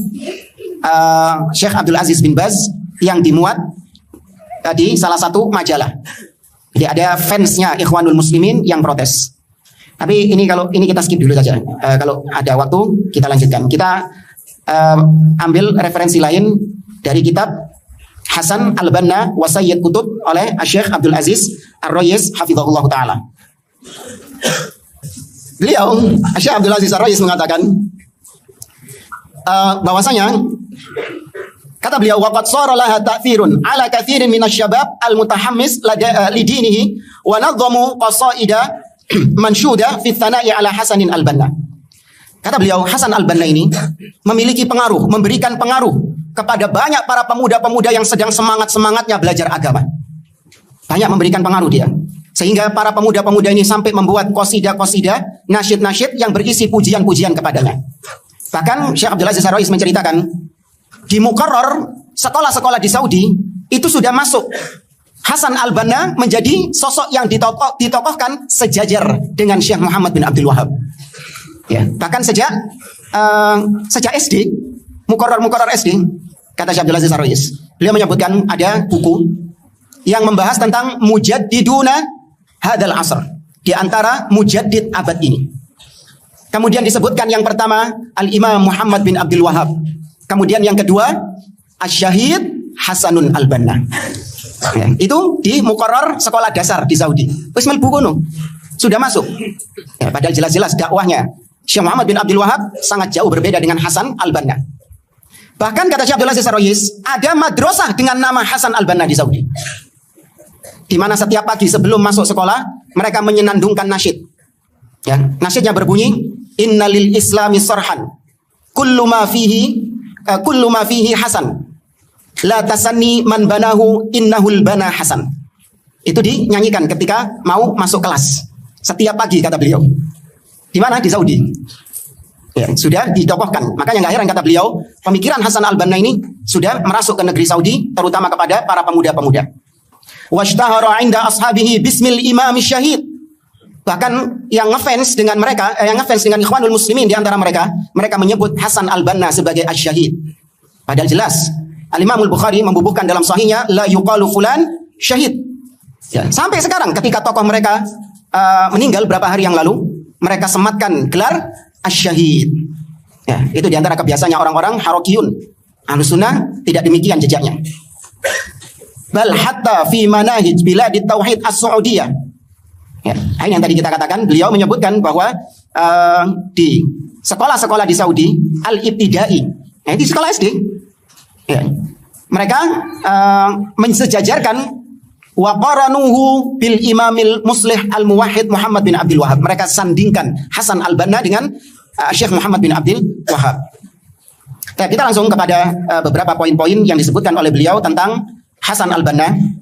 Syekh Abdul Aziz bin Baz yang dimuat di salah satu majalah. Jadi ada fansnya Ikhwanul Muslimin yang protes. Tapi ini kalau ini kita skip dulu saja. Kalau ada waktu kita lanjutkan. Kita ambil referensi lain dari kitab Hasan Al-Banna wa Sayyid Qutb oleh Syekh Abdul Aziz Ar-Rayis hafizahullah taala. Beliau Syekh Abdul Aziz Ar-Rayis mengatakan bahwasanya, kata beliau, waqad sara laha ta'thirun ala katsirin minasyabab al-mutahammis lidinihi wa nadhamu qasaida manshuda fi tsana'i ala Hasanin Al-Banna. Kata beliau, Hasan Al-Banna ini memiliki pengaruh, memberikan pengaruh kepada banyak para pemuda-pemuda yang sedang semangat-semangatnya belajar agama. Banyak memberikan pengaruh dia, sehingga para pemuda-pemuda ini sampai membuat qasidah-qasidah, nasyid-nasyid yang berisi pujian-pujian kepadanya. Bahkan Syekh Abdul Aziz Ar-Rayis menceritakan, di Muqarrar, sekolah-sekolah di Saudi, itu sudah masuk Hasan Al-Banna menjadi sosok yang ditokohkan sejajar dengan Syekh Muhammad bin Abdul Wahab. Ya, bahkan sejak SD, Muqarrar SD, kata Syekh Abdul Aziz Ar-Rayis, beliau menyebutkan ada buku yang membahas tentang mujaddiduna hadal asr, di antara mujaddid abad ini. Kemudian disebutkan yang pertama Al-Imam Muhammad bin Abdul Wahab. Kemudian yang kedua Asy-Syahid Hasanun Al-Banna. Ya, itu di Muqarrar sekolah dasar di Saudi. Wis mlebu kono. Sudah masuk. Ya, padahal jelas-jelas dakwahnya Syekh Muhammad bin Abdul Wahab sangat jauh berbeda dengan Hasan Al-Banna. Bahkan kata Syekh Abdul Aziz Ar-Rayis, ada madrasah dengan nama Hasan Al-Banna di Saudi, di mana setiap pagi sebelum masuk sekolah mereka menyenandungkan nasyid. Ya, nasyidnya berbunyi, innalil islami sarhan kullu ma fihi hasan la tasanni man banahu innahul bana hasan. Itu dinyanyikan ketika mau masuk kelas setiap pagi, kata beliau. Di mana? Di Saudi. Ya, sudah ditokohkan. Makanya nggak heran, kata beliau, pemikiran Hasan Al-Banna ini sudah merasuk ke negeri Saudi, terutama kepada para pemuda-pemuda. Washtahara 'inda ashabihi bismil imam syahid. Bahkan yang ngefans dengan mereka, yang ngefans dengan Ikhwanul Muslimin di antara mereka menyebut Hasan Al-Banna sebagai Asy-Syahid. Padahal jelas Al-Imam Al-Bukhari membubuhkan dalam sahihnya la yuqalu fulan syahid. Ya, sampai sekarang ketika tokoh mereka meninggal beberapa hari yang lalu, mereka sematkan gelar Asy-Syahid. Ya, itu di antara kebiasaannya orang-orang Harokiyun. Ahlussunnah tidak demikian jejaknya. Bal hatta fi manahij biladit tauhid as-Saudiyah. Ya, ini yang tadi kita katakan, beliau menyebutkan bahwa di sekolah-sekolah di Saudi al-ibtidai, nah, di sekolah SD, ya, mereka mensejajarkan wa qaranuhu bil imamil muslih al-muwahhid Muhammad bin Abdul Wahab. Mereka sandingkan Hasan Al-Banna dengan Syekh Muhammad bin Abdul Wahab. Nah, kita langsung kepada beberapa poin-poin yang disebutkan oleh beliau tentang Hasan Al-Banna.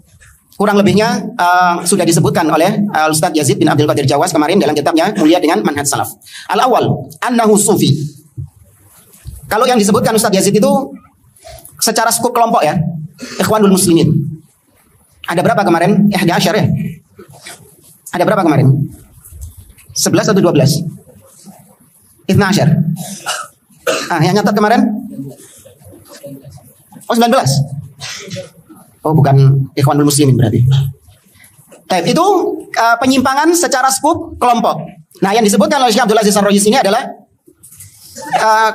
Kurang lebihnya sudah disebutkan oleh Ustaz Yazid bin Abdul Qadir Jawas kemarin dalam kitabnya Mulia dengan Manhaj Salaf. Al-awwal, annahu sufi. Kalau yang disebutkan Ustaz Yazid itu secara skup kelompok ya, Ikhwanul Muslimin. Ada berapa kemarin? 11 ya? Ada berapa kemarin? 11 atau 12? Ibn Asyar. Yang nyatat kemarin? Oh, 19. Oh, bukan Ikhwanul Muslimin berarti. Itu penyimpangan secara skup kelompok. Nah, yang disebutkan oleh Syekh Abdul Aziz Ar-Rajis ini adalah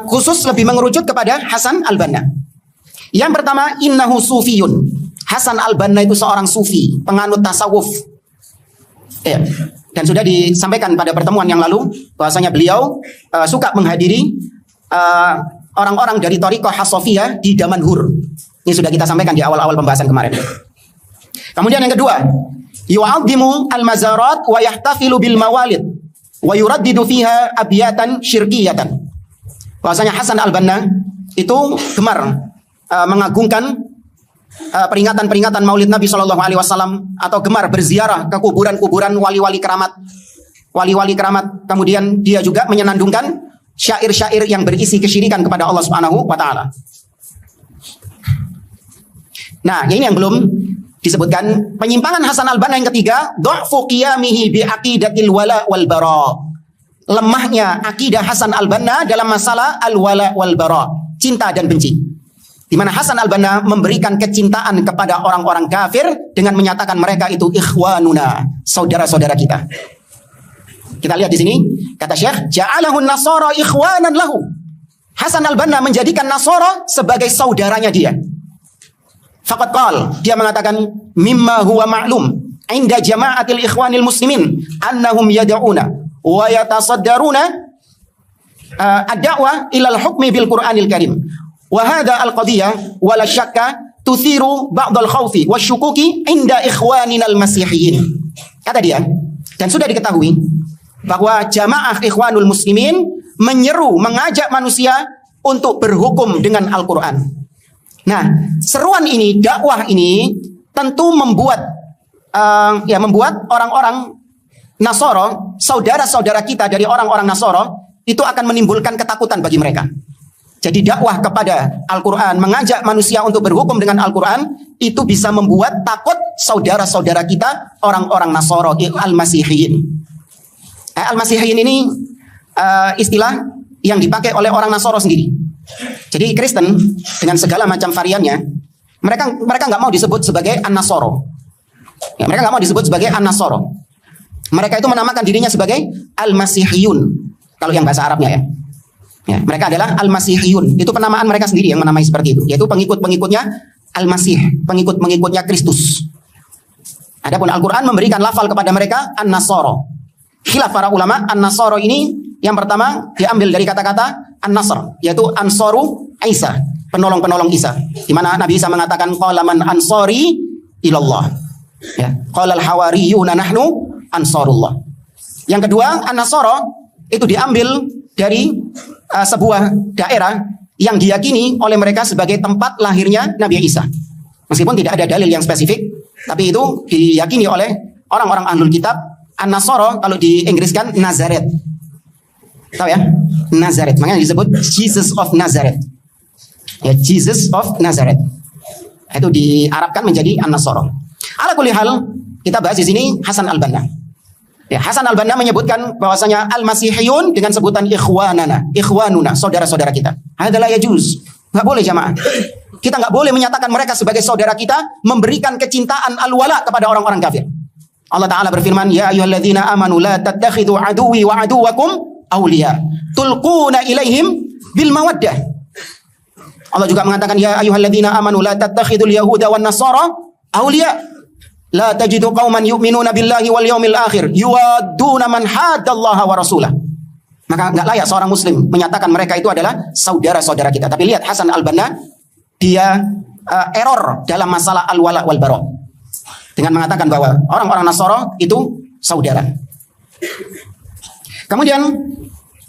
khusus lebih mengerucut kepada Hasan Al-Banna. Yang pertama, innahu sufiyun. Hasan Al-Banna itu seorang sufi, penganut tasawuf. Ya. Dan sudah disampaikan pada pertemuan yang lalu bahwasanya beliau suka menghadiri orang-orang dari Thariqah Hasofiyah di Damanhur. Ini sudah kita sampaikan di awal-awal pembahasan kemarin. Kemudian yang kedua, yu'azzimu al-mazarat wa yahtafilu bil mawalid wa yuraddidu fiha abyatan syirkiyatan. Bahwasanya Hasan Al-Banna itu gemar mengagungkan peringatan-peringatan Maulid Nabi Shallallahu Alaihi Wasallam atau gemar berziarah ke kuburan-kuburan wali-wali keramat. Kemudian dia juga menyenandungkan syair-syair yang berisi kesyirikan kepada Allah Subhanahu Wa Taala. Nah, ini yang belum disebutkan. Penyimpangan Hasan Al-Banna yang ketiga, dha'fu qiyamihi bi aqidatil wala wal bara. Lemahnya akidah Hasan Al-Banna dalam masalah al-wala wal bara, cinta dan benci. Di mana Hasan Al-Banna memberikan kecintaan kepada orang-orang kafir dengan menyatakan mereka itu ikhwanuna, saudara-saudara kita. Kita lihat di sini, kata Syekh, ja'alahun nasara ikhwanan lahu. Hasan Al-Banna menjadikan Nasara sebagai saudaranya dia. Faqad qal, dia mengatakan mimma huwa ma'lum inda jama'atil ikhwanil muslimin annahum yad'una wa yatasaddaruna ad-da'wa ila al-hukmi bil Qur'anil Karim. Wa hadha al-qadiyah wala syakka tuthiru ba'd al-khawfi wasyukuki inda ikhwanina al-masihiyyin. Kata dia, dan sudah diketahui bahwa jamaah ikhwanul muslimin menyeru, mengajak manusia untuk berhukum dengan Al-Quran. Nah, seruan ini, dakwah ini tentu membuat orang-orang Nasara, saudara-saudara kita dari orang-orang Nasara, itu akan menimbulkan ketakutan bagi mereka. Jadi dakwah kepada Al-Quran, mengajak manusia untuk berhukum dengan Al-Quran, itu bisa membuat takut saudara-saudara kita, orang-orang Nasara, Al-Masihiyyin. Al-Masihiyyin ini istilah yang dipakai oleh orang Nasara sendiri. Jadi Kristen dengan segala macam variannya, mereka nggak mau disebut sebagai An-Nasara. Ya, mereka nggak mau disebut sebagai An-Nasara. Mereka itu menamakan dirinya sebagai Al-Masihiyun. Kalau yang bahasa Arabnya ya. Ya, mereka adalah Al-Masihiyun. Itu penamaan mereka sendiri yang menamai seperti itu. Yaitu pengikut-pengikutnya Al-Masih, pengikut-pengikutnya Kristus. Adapun Al-Quran memberikan lafal kepada mereka An-Nasara. Khilaf para ulama, An-Nasara ini yang pertama diambil dari kata-kata An-Nasr, yaitu Ansaru Isa, penolong-penolong Isa. Di mana Nabi Isa mengatakan qala man ansari ilallah. Ya, qala al-hawariyuna nahnu ansarullah. Yang kedua, An-Nasara itu diambil dari sebuah daerah yang diyakini oleh mereka sebagai tempat lahirnya Nabi Isa. Meskipun tidak ada dalil yang spesifik, tapi itu diyakini oleh orang-orang ahlul kitab. An-Nasara kalau di Inggriskan Nazareth. Tahu ya? Nazareth. Makanya disebut Jesus of Nazareth. Ya, Jesus of Nazareth. Itu diarabkan menjadi An-Nasara. Ala kulli hal, kita bahas di sini Hasan Al-Banna. Ya, Hasan Al-Banna menyebutkan bahwasanya Al-Masihiyun dengan sebutan ikhwanuna, saudara-saudara kita. Hadza la yajuz. Enggak boleh jamaah. Kita enggak boleh menyatakan mereka sebagai saudara kita, memberikan kecintaan al-wala kepada orang-orang kafir. Allah Ta'ala berfirman, ya ayyuhalladzina amanu la tattakhidhu aduwi wa aduwakum awliya tulquna ilaihim bil mawaddah. Allah juga mengatakan, ya ayyuhalladzina amanu la tattakhidhul yahuda wan nasara awliya la tajidu qauman yu'minuna billahi wal yawmil akhir yuwadduna man haddallaha wa rasulah. Maka enggak layak seorang muslim menyatakan mereka itu adalah saudara-saudara kita. Tapi lihat Hasan Al-Banna, dia error dalam masalah al-wala wal bara dengan mengatakan bahwa orang-orang Nasara itu saudara. Kemudian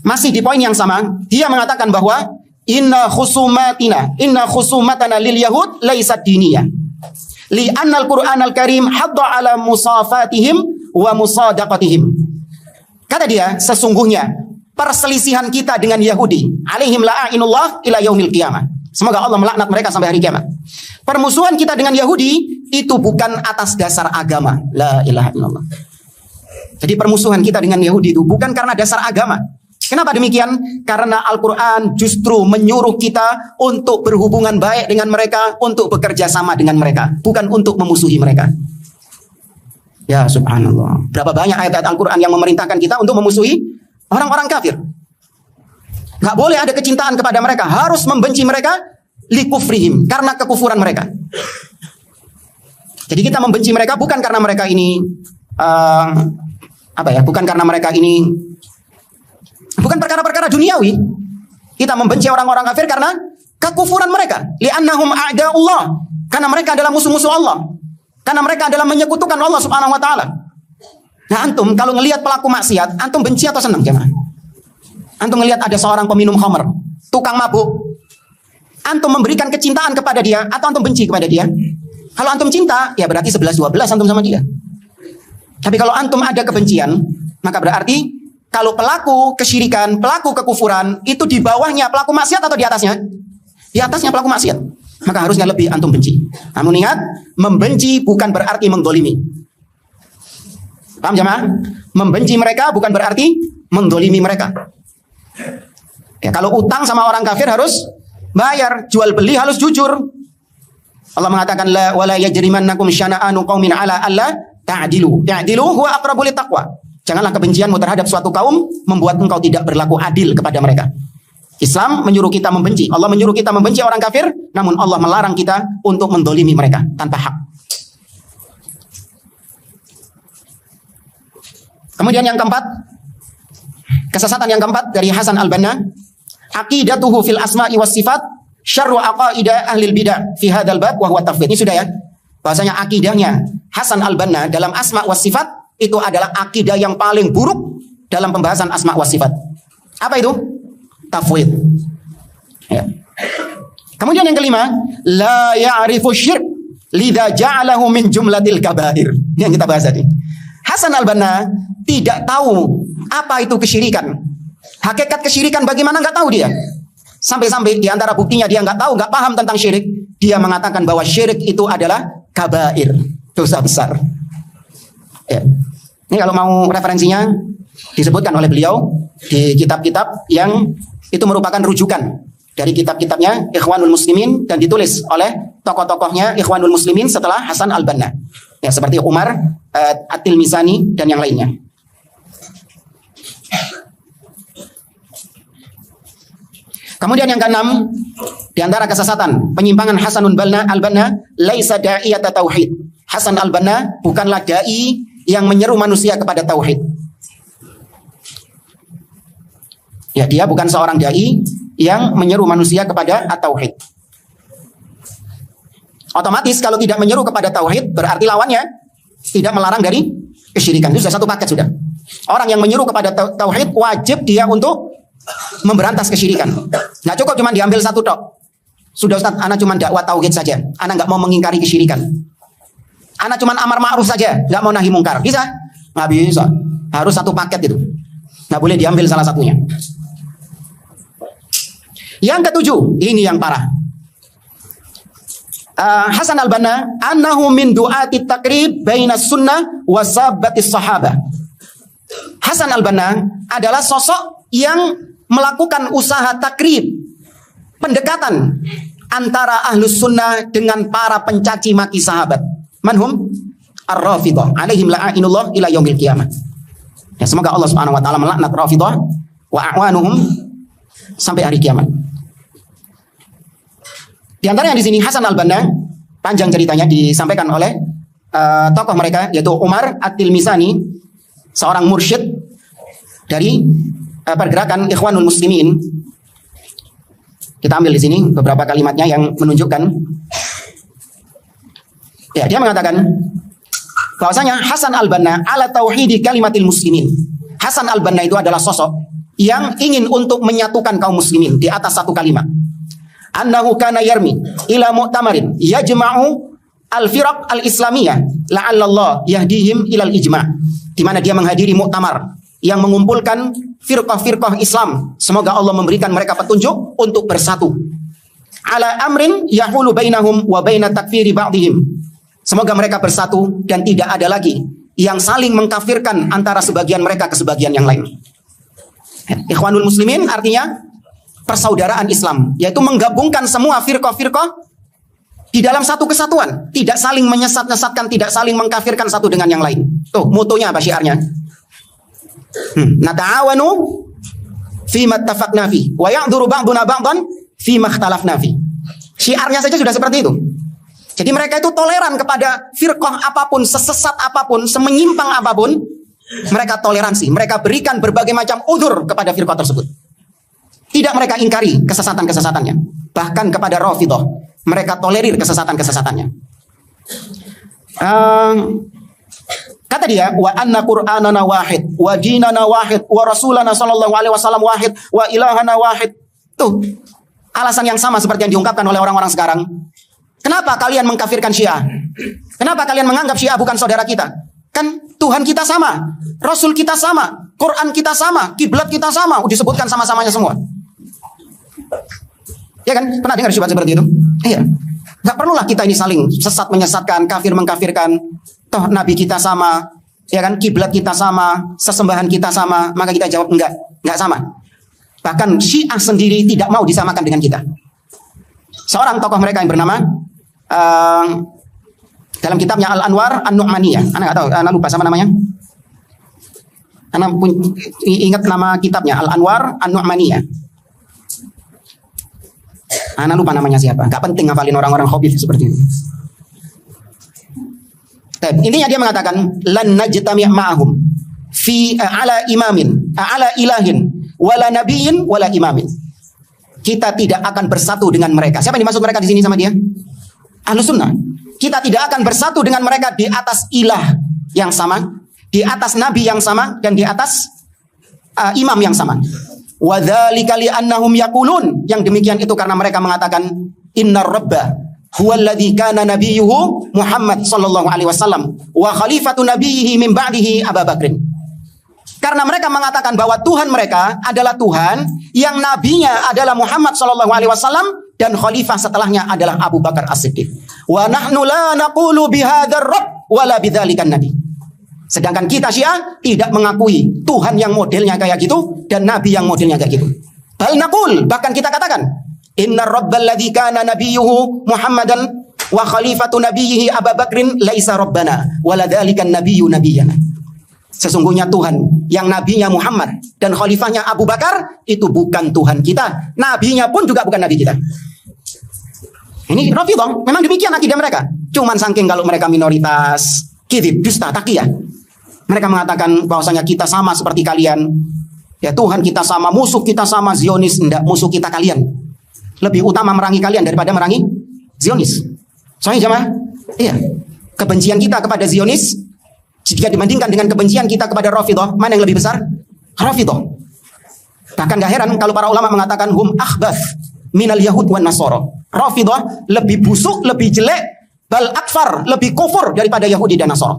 masih di poin yang sama, dia mengatakan bahwa inna khusumatana lil yahud laysat diniyah. Li anna al-Qur'an al-Karim hadda ala musafatihim wa musadaqatihim. Kata dia, sesungguhnya perselisihan kita dengan Yahudi, alaihim la'inullah ila yaumil qiyamah. Semoga Allah melaknat mereka sampai hari kiamat. Permusuhan kita dengan Yahudi itu bukan atas dasar agama. La ilaha illallah. Jadi permusuhan kita dengan Yahudi itu bukan karena dasar agama. Kenapa demikian? Karena Al-Quran justru menyuruh kita untuk berhubungan baik dengan mereka, untuk bekerja sama dengan mereka, bukan untuk memusuhi mereka. Ya subhanallah. Berapa banyak ayat-ayat Al-Quran yang memerintahkan kita untuk memusuhi orang-orang kafir. Gak boleh ada kecintaan kepada mereka, harus membenci mereka likufrihim, karena kekufuran mereka. Jadi kita membenci mereka bukan karena mereka ini bukan karena mereka ini bukan perkara-perkara duniawi. Kita membenci orang-orang kafir karena kekufuran mereka. Li'annahum a'da'ullah, karena mereka adalah musuh-musuh Allah. Karena mereka adalah menyekutukan Allah Subhanahu wa taala. Nah, antum kalau ngelihat pelaku maksiat, antum benci atau senang, jemaah? Antum ngelihat ada seorang peminum khamr, tukang mabuk. Antum memberikan kecintaan kepada dia atau antum benci kepada dia? Kalau antum cinta, ya berarti 11-12 antum sama dia. Tapi kalau antum ada kebencian, maka berarti kalau pelaku kesyirikan, pelaku kekufuran, itu di bawahnya pelaku maksiat atau di atasnya? Di atasnya pelaku maksiat. Maka harusnya lebih antum benci. Namun ingat, membenci bukan berarti menggolimi. Paham jemaah? Membenci mereka bukan berarti menggolimi mereka. Ya, kalau utang sama orang kafir harus bayar, jual beli harus jujur. Allah mengatakan la wala yajrimannakum syana'anu qaumin ala alla ta'dilu. Ta'dilu huwa aqrabu littaqwa. Janganlah kebencianmu terhadap suatu kaum membuat engkau tidak berlaku adil kepada mereka. Islam menyuruh kita membenci. Allah menyuruh kita membenci orang kafir, namun Allah melarang kita untuk mendolimi mereka tanpa hak. Kemudian yang keempat, kesesatan yang keempat dari Hasan al-Banna, aqidatuhu fil asma'i was sifat syarru aqaida ahli bidah fi hadzal bab wa huwa tafwid. Ini sudah ya. Bahasanya akidahnya Hasan al-Banna dalam asma was sifat itu adalah akidah yang paling buruk dalam pembahasan asma was sifat. Apa itu? Tafwid. Ya. Kemudian yang kelima, la ya'rifu syirk lidza ja'alahu min jumlatil kabair. Yang kita bahas tadi. Hasan al-Banna tidak tahu apa itu kesyirikan. Hakikat kesyirikan bagaimana nggak tahu dia. Sampai-sampai di antara buktinya dia nggak tahu, nggak paham tentang syirik. Dia mengatakan bahwa syirik itu adalah kabair, dosa besar. Ya. Ini kalau mau referensinya disebutkan oleh beliau di kitab-kitab yang itu merupakan rujukan dari kitab-kitabnya Ikhwanul Muslimin dan ditulis oleh tokoh-tokohnya Ikhwanul Muslimin setelah Hasan al-Banna. Ya, seperti Umar At-Tilmisani dan yang lainnya. Kemudian yang keenam, di antara kesesatan, penyimpangan Hasanul al-Banna, laisa da'iyata tauhid. Hasan al-Banna bukanlah dai yang menyeru manusia kepada tauhid. Ya, dia bukan seorang dai yang menyeru manusia kepada at-tauhid. Otomatis kalau tidak menyeru kepada tauhid berarti lawannya tidak melarang dari kesyirikan. Itu sudah satu paket sudah. Orang yang menyeru kepada tauhid wajib dia untuk memberantas kesyirikan. Nggak cukup cuma diambil satu tok. Sudah Ustaz, ana cuma dakwah tauhid saja. Ana nggak mau mengingkari kesyirikan. Ana cuma amar ma'ruf saja, nggak mau nahi mungkar. Bisa? Nggak bisa. Harus satu paket itu. Nggak boleh diambil salah satunya. Yang ketujuh, ini yang parah. Hasan al-Banna, annahu min du'ati takrib baina sunnah wa sabbatis sahabah. Hasan al-Banna adalah sosok yang melakukan usaha takrib, pendekatan antara ahlus sunnah dengan para pencaci maki sahabat. Manhum ar-Rafidhah alaihim la'inullah ila yaumil qiyamah. Ya, semoga Allah Subhanahu wa taala melaknat Rafidhah wa a'wanuhum sampai hari kiamat. Di antaranya di sini Hasan al-Banna, panjang ceritanya disampaikan oleh tokoh mereka yaitu Umar At-Tilmisani, seorang mursyid dari pergerakan Ikhwanul Muslimin. Kita ambil di sini beberapa kalimatnya yang menunjukkan. Ya, dia mengatakan bahwasanya Hasan al-Banna ala tauhidi kalimatil muslimin. Hasan al-Banna itu adalah sosok yang ingin untuk menyatukan kaum muslimin di atas satu kalimat. Annahu kana yarmi ila mu'tamarin yajma'u al-firaq al-islamiyah la'allallah yahdihim ilal ijma'. Di mana dia menghadiri muktamar yang mengumpulkan firqah-firqah Islam. Semoga Allah memberikan mereka petunjuk untuk bersatu. Ala amrin yahulu bainahum wa baina takfiri ba'dihim. Semoga mereka bersatu dan tidak ada lagi yang saling mengkafirkan antara sebagian mereka ke sebagian yang lain. Ikhwanul muslimin artinya persaudaraan Islam, yaitu menggabungkan semua firqah-firqah di dalam satu kesatuan, tidak saling menyesat-nyesatkan, tidak saling mengkafirkan satu dengan yang lain. Tuh, motonya apa syiarnya? Nata'awanu fima ittafaqna fi wa ya'dhuru ba'duna ba'dan fima ikhtalafna fi. Syiarnya saja sudah seperti itu. Jadi mereka itu toleran kepada firqah apapun, sesesat apapun, semenyimpang apapun, mereka toleransi, mereka berikan berbagai macam udzur kepada firqah tersebut. Tidak mereka ingkari kesesatan-kesesatannya. Bahkan kepada Rafidhah, mereka tolerir kesesatan-kesesatannya. Kata dia, wa anna qur'anana wahid, wa dinana wahid, wa rasulana sallallahu alaihi wasallam wahid, wa ilahana wahid. Tuh, alasan yang sama seperti yang diungkapkan oleh orang-orang sekarang. Kenapa kalian mengkafirkan Syiah? Kenapa kalian menganggap Syiah bukan saudara kita? Kan Tuhan kita sama, Rasul kita sama, Quran kita sama, kiblat kita sama, disebutkan sama-samanya semua. Ya kan? Pernah dengar syubhat seperti itu? Iya. Gak perlulah kita ini saling sesat menyesatkan, kafir mengkafirkan. Toh Nabi kita sama, ya kan? Kiblat kita sama, sesembahan kita sama. Maka kita jawab enggak sama. Bahkan Syiah sendiri tidak mau disamakan dengan kita. Seorang tokoh mereka yang bernama dalam kitabnya Al-Anwar An-Nu'maniyah. Anak nggak tahu, anak lupa sama namanya. Anak ingat nama kitabnya Al-Anwar An-Nu'maniyah. Anak lupa namanya siapa. Gak penting ngapalin orang-orang hobi seperti itu. Intinya dia mengatakan lan najtami' ma'ahum fi ala imamin ala ilahin wala nabiyyin wala imamin. Kita tidak akan bersatu dengan mereka. Siapa yang dimaksud mereka di sini sama dia? Ahlus Sunnah. Kita tidak akan bersatu dengan mereka di atas ilah yang sama, di atas nabi yang sama, dan di atas imam yang sama. Wa dzalika li annahum yaqulun, yang demikian itu karena mereka mengatakan innar rabba huwallazi kana nabiyyuhu Muhammad sallallahu alaihi wasallam wa khalifatu nabiyhi min ba'dihi Abu Bakrin. Karena mereka mengatakan bahwa Tuhan mereka adalah Tuhan yang nabinya adalah Muhammad sallallahu alaihi wasallam dan khalifah setelahnya adalah Abu Bakar As-Siddiq. Wa nahnu la naqulu bihadzal rabb wala bidzalikan nabi. Sedangkan kita Syiah tidak mengakui Tuhan yang modelnya kayak gitu dan nabi yang modelnya kayak gitu. Bal naqul, bahkan kita katakan innar rabbal ladzi kana nabiyyuhu Muhammadan wa khalifatu nabiyhi Abu Bakrin laisa rabbana wala dzalikan nabiyyu nabiyyana. Sesungguhnya Tuhan yang nabinya Muhammad dan khalifahnya Abu Bakar itu bukan Tuhan kita. Nabinya pun juga bukan nabi kita. Ini Rafidhah, memang demikian akidah mereka. Cuman saking kalau mereka minoritas, kadzib, dusta, taqiyah. Mereka mengatakan bahwasanya kita sama seperti kalian. Ya Tuhan kita sama, musuh kita sama, Zionis enggak, musuh kita kalian. Lebih utama merangi kalian daripada merangi Zionis. Soalnya jemaah, iya, kebencian kita kepada Zionis jika dibandingkan dengan kebencian kita kepada Rafidhah, mana yang lebih besar? Rafidhah. Bahkan gak heran kalau para ulama mengatakan hum akhbath minal yahud wan nasara. Rafidhah lebih busuk, lebih jelek, bal akfar, lebih kufur daripada Yahudi dan Nasara.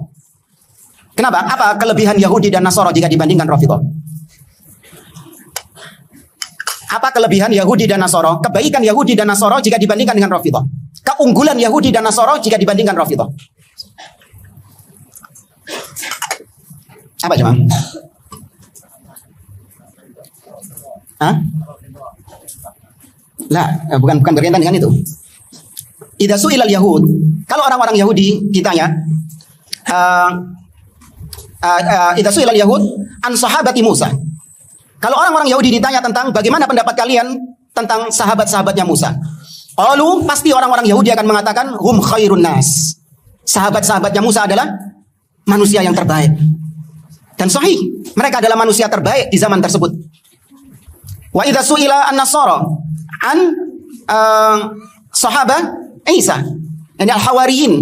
Kenapa? Apa kelebihan Yahudi dan Nasara jika dibandingkan Rafidhah? Apa kelebihan Yahudi dan Nasara? Kebaikan Yahudi dan Nasara jika dibandingkan dengan Rafidhah. Keunggulan Yahudi dan Nasara jika dibandingkan Rafidhah. Apa cuma? Hah? Lah, bukan berkaitan dengan itu. Idza su'ilal yahud, kalau orang-orang Yahudi ditanya, idza su'ilal yahud an sahabati Musa. Kalau orang-orang Yahudi ditanya tentang bagaimana pendapat kalian tentang sahabat-sahabatnya Musa. Lalu pasti orang-orang Yahudi akan mengatakan hum khairun nas. Sahabat-sahabatnya Musa adalah manusia yang terbaik. Dan sahih, mereka adalah manusia terbaik di zaman tersebut. Wa idza su'ila an-nasara an sahabat Isa, ini al-hawariyin.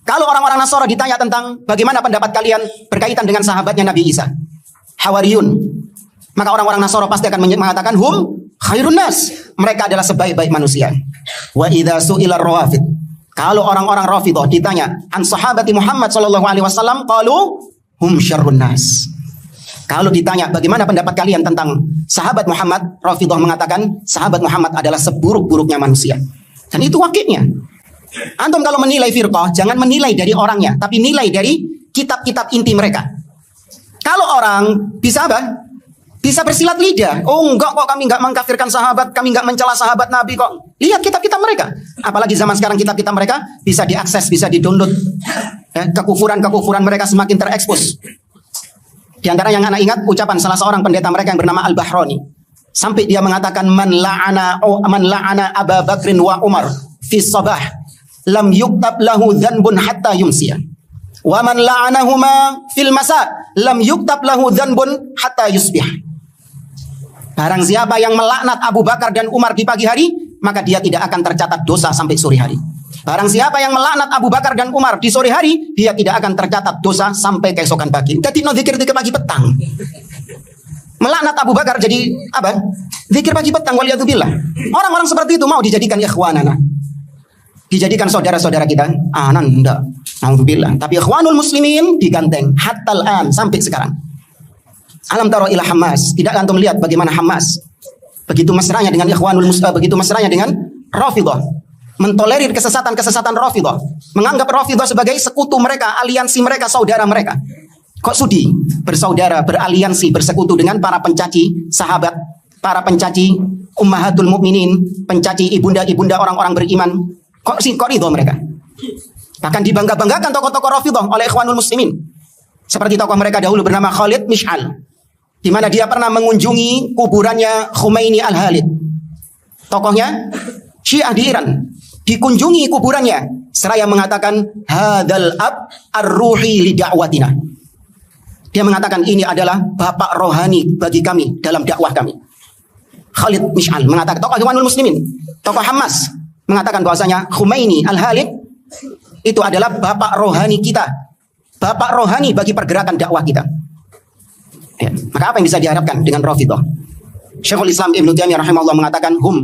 Kalau orang-orang Nasara ditanya tentang bagaimana pendapat kalian berkaitan dengan sahabatnya Nabi Isa, Hawariyun, maka orang-orang Nasara pasti akan mengatakan hum khairun nas. Mereka adalah sebaik-baik manusia. Wa idza su'ila ar-rawafid, kalau orang-orang Rafidhah ditanya an sahabati Muhammad sallallahu alaihi wasallam, qalu hum syarrun nas. Kalau ditanya bagaimana pendapat kalian tentang sahabat Muhammad, Rafidhah mengatakan sahabat Muhammad adalah seburuk-buruknya manusia. Dan itu wakilnya. Antum kalau menilai firqah, jangan menilai dari orangnya, tapi nilai dari kitab-kitab inti mereka. Kalau orang bisa apa? Bisa bersilat lidah. Oh enggak kok, kami enggak mengkafirkan sahabat, kami enggak mencela sahabat Nabi kok. Lihat kitab-kitab mereka. Apalagi zaman sekarang kitab-kitab mereka bisa diakses, bisa didownload. Ya, kekufuran-kekufuran mereka semakin terekspos. Di antara yang anak ingat ucapan salah seorang pendeta mereka yang bernama Al-Bahrani. Sampai dia mengatakan man la'ana Abu Bakrin wa Umar fi sabah lam yuktab lahu dhanbun hatta yumsiya. Wa man la'anahuma fil masa lam yuktab lahu dhanbun hatta yusbih. Barang siapa yang melaknat Abu Bakar dan Umar di pagi hari, maka dia tidak akan tercatat dosa sampai sore hari. Barang siapa yang melaknat Abu Bakar dan Umar di sore hari, dia tidak akan tercatat dosa sampai keesokan pagi. Jadi no zikir pagi petang. Melaknat Abu Bakar jadi apa? Zikir pagi petang, waliyadzubillah. Orang-orang seperti itu mau dijadikan ikhwanana, dijadikan saudara-saudara kita. Enggak. Alhamdulillah. Tapi ikhwanul muslimin diganteng hatta al-an, sampai sekarang. Alam taro ila Hamas. Tidak antum lihat bagaimana Hamas begitu mesranya dengan ikhwanul muslimin, begitu mesranya dengan Rafidhah, mentolerir kesesatan-kesesatan Rafidhah, menganggap Rafidhah sebagai sekutu mereka, aliansi mereka, saudara mereka. Kok sudi bersaudara, beraliansi, bersekutu dengan para pencaci sahabat, para pencaci ummahatul mukminin, pencaci ibunda-ibunda orang-orang beriman. Kok ridho mereka? Bahkan dibangga-banggakan tokoh-tokoh Rafidhah oleh ikhwanul muslimin. Seperti tokoh mereka dahulu bernama Khalid Mish'al, di mana dia pernah mengunjungi kuburannya Khomeini Al-Halid. Tokohnya Syiah di Iran, dikunjungi kuburannya seraya mengatakan hadzal ab ar-ruhi li da'watina. Dia mengatakan ini adalah bapak rohani bagi kami dalam dakwah kami. Khalid Mish'al mengatakan, tokoh ikhwanul muslimin, tokoh Hamas mengatakan bahwasanya Khomeini Al-Halid itu adalah bapak rohani kita, bapak rohani bagi pergerakan dakwah kita. Ya, maka apa yang bisa diharapkan dengan Rafidhah? Syekhul Islam Ibnu Taimiyah rahimahullah mengatakan hum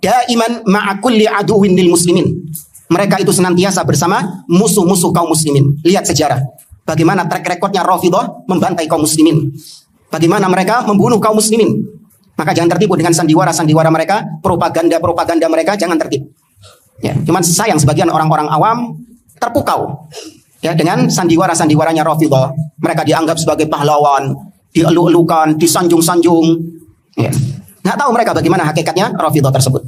daiman ma'a kulli aduwwin lil muslimin. Mereka itu senantiasa bersama musuh-musuh kaum muslimin. Lihat sejarah bagaimana track recordnya Rafidhah membantai kaum muslimin, bagaimana mereka membunuh kaum muslimin. Maka jangan tertipu dengan sandiwara-sandiwara mereka, propaganda mereka, jangan tertipu. Ya, cuman sayang sebagian orang-orang awam terpukau ya dengan sandiwara-sandiwaranya Rafidhah. Mereka dianggap sebagai pahlawan, dielu-elukan, disanjung-sanjung. Ya. Nggak tahu mereka bagaimana hakikatnya Rafidhah tersebut.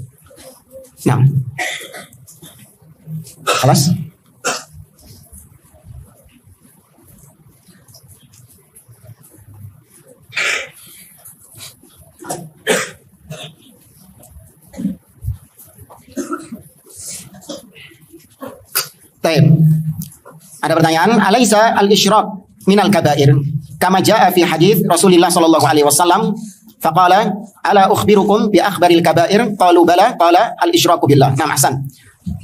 Nah, alas. Baik. Ada pertanyaan, alaisa al-isyrak minal kabair kama jaa fi hadis Rasulullah sallallahu alaihi wasallam faqala ala ukhbirukum bi akhbaril kabair qalu bala qala al-isyraku billah. Nah, ahsan.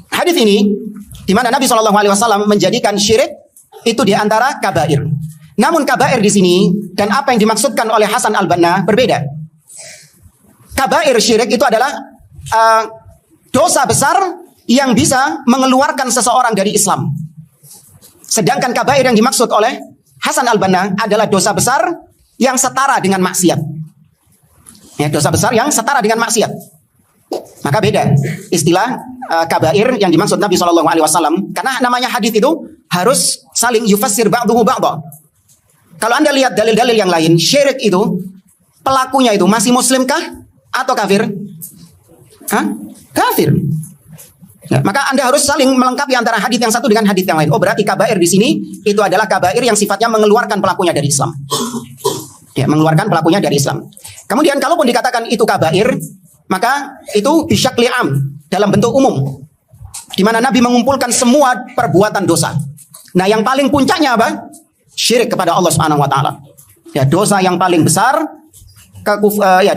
Hadis ini di mana Nabi sallallahu alaihi wasallam menjadikan syirik itu di antara kabair. Namun kabair di sini dan apa yang dimaksudkan oleh Hasan Al-Banna berbeda. Kabair syirik itu adalah dosa besar yang bisa mengeluarkan seseorang dari Islam. Sedangkan kabair yang dimaksud oleh Hasan Al-Banna adalah dosa besar yang setara dengan maksiat. Ya, dosa besar yang setara dengan maksiat. Maka beda istilah kabair yang dimaksud Nabi SAW. Karena namanya hadis itu harus saling yufassir ba'duhu ba'da. Kalau Anda lihat dalil-dalil yang lain, syirik itu pelakunya itu masih muslimkah atau kafir? Kafir. Ya, maka Anda harus saling melengkapi antara hadis yang satu dengan hadis yang lain. Oh, berarti kabair di sini itu adalah kabair yang sifatnya mengeluarkan pelakunya dari Islam. Ya, mengeluarkan pelakunya dari Islam. Kemudian kalaupun dikatakan itu kabair, maka itu bisyakli am, dalam bentuk umum. Di mana Nabi mengumpulkan semua perbuatan dosa. Nah, yang paling puncaknya apa? Syirik kepada Allah Subhanahu wa taala. Ya, dosa yang paling besar,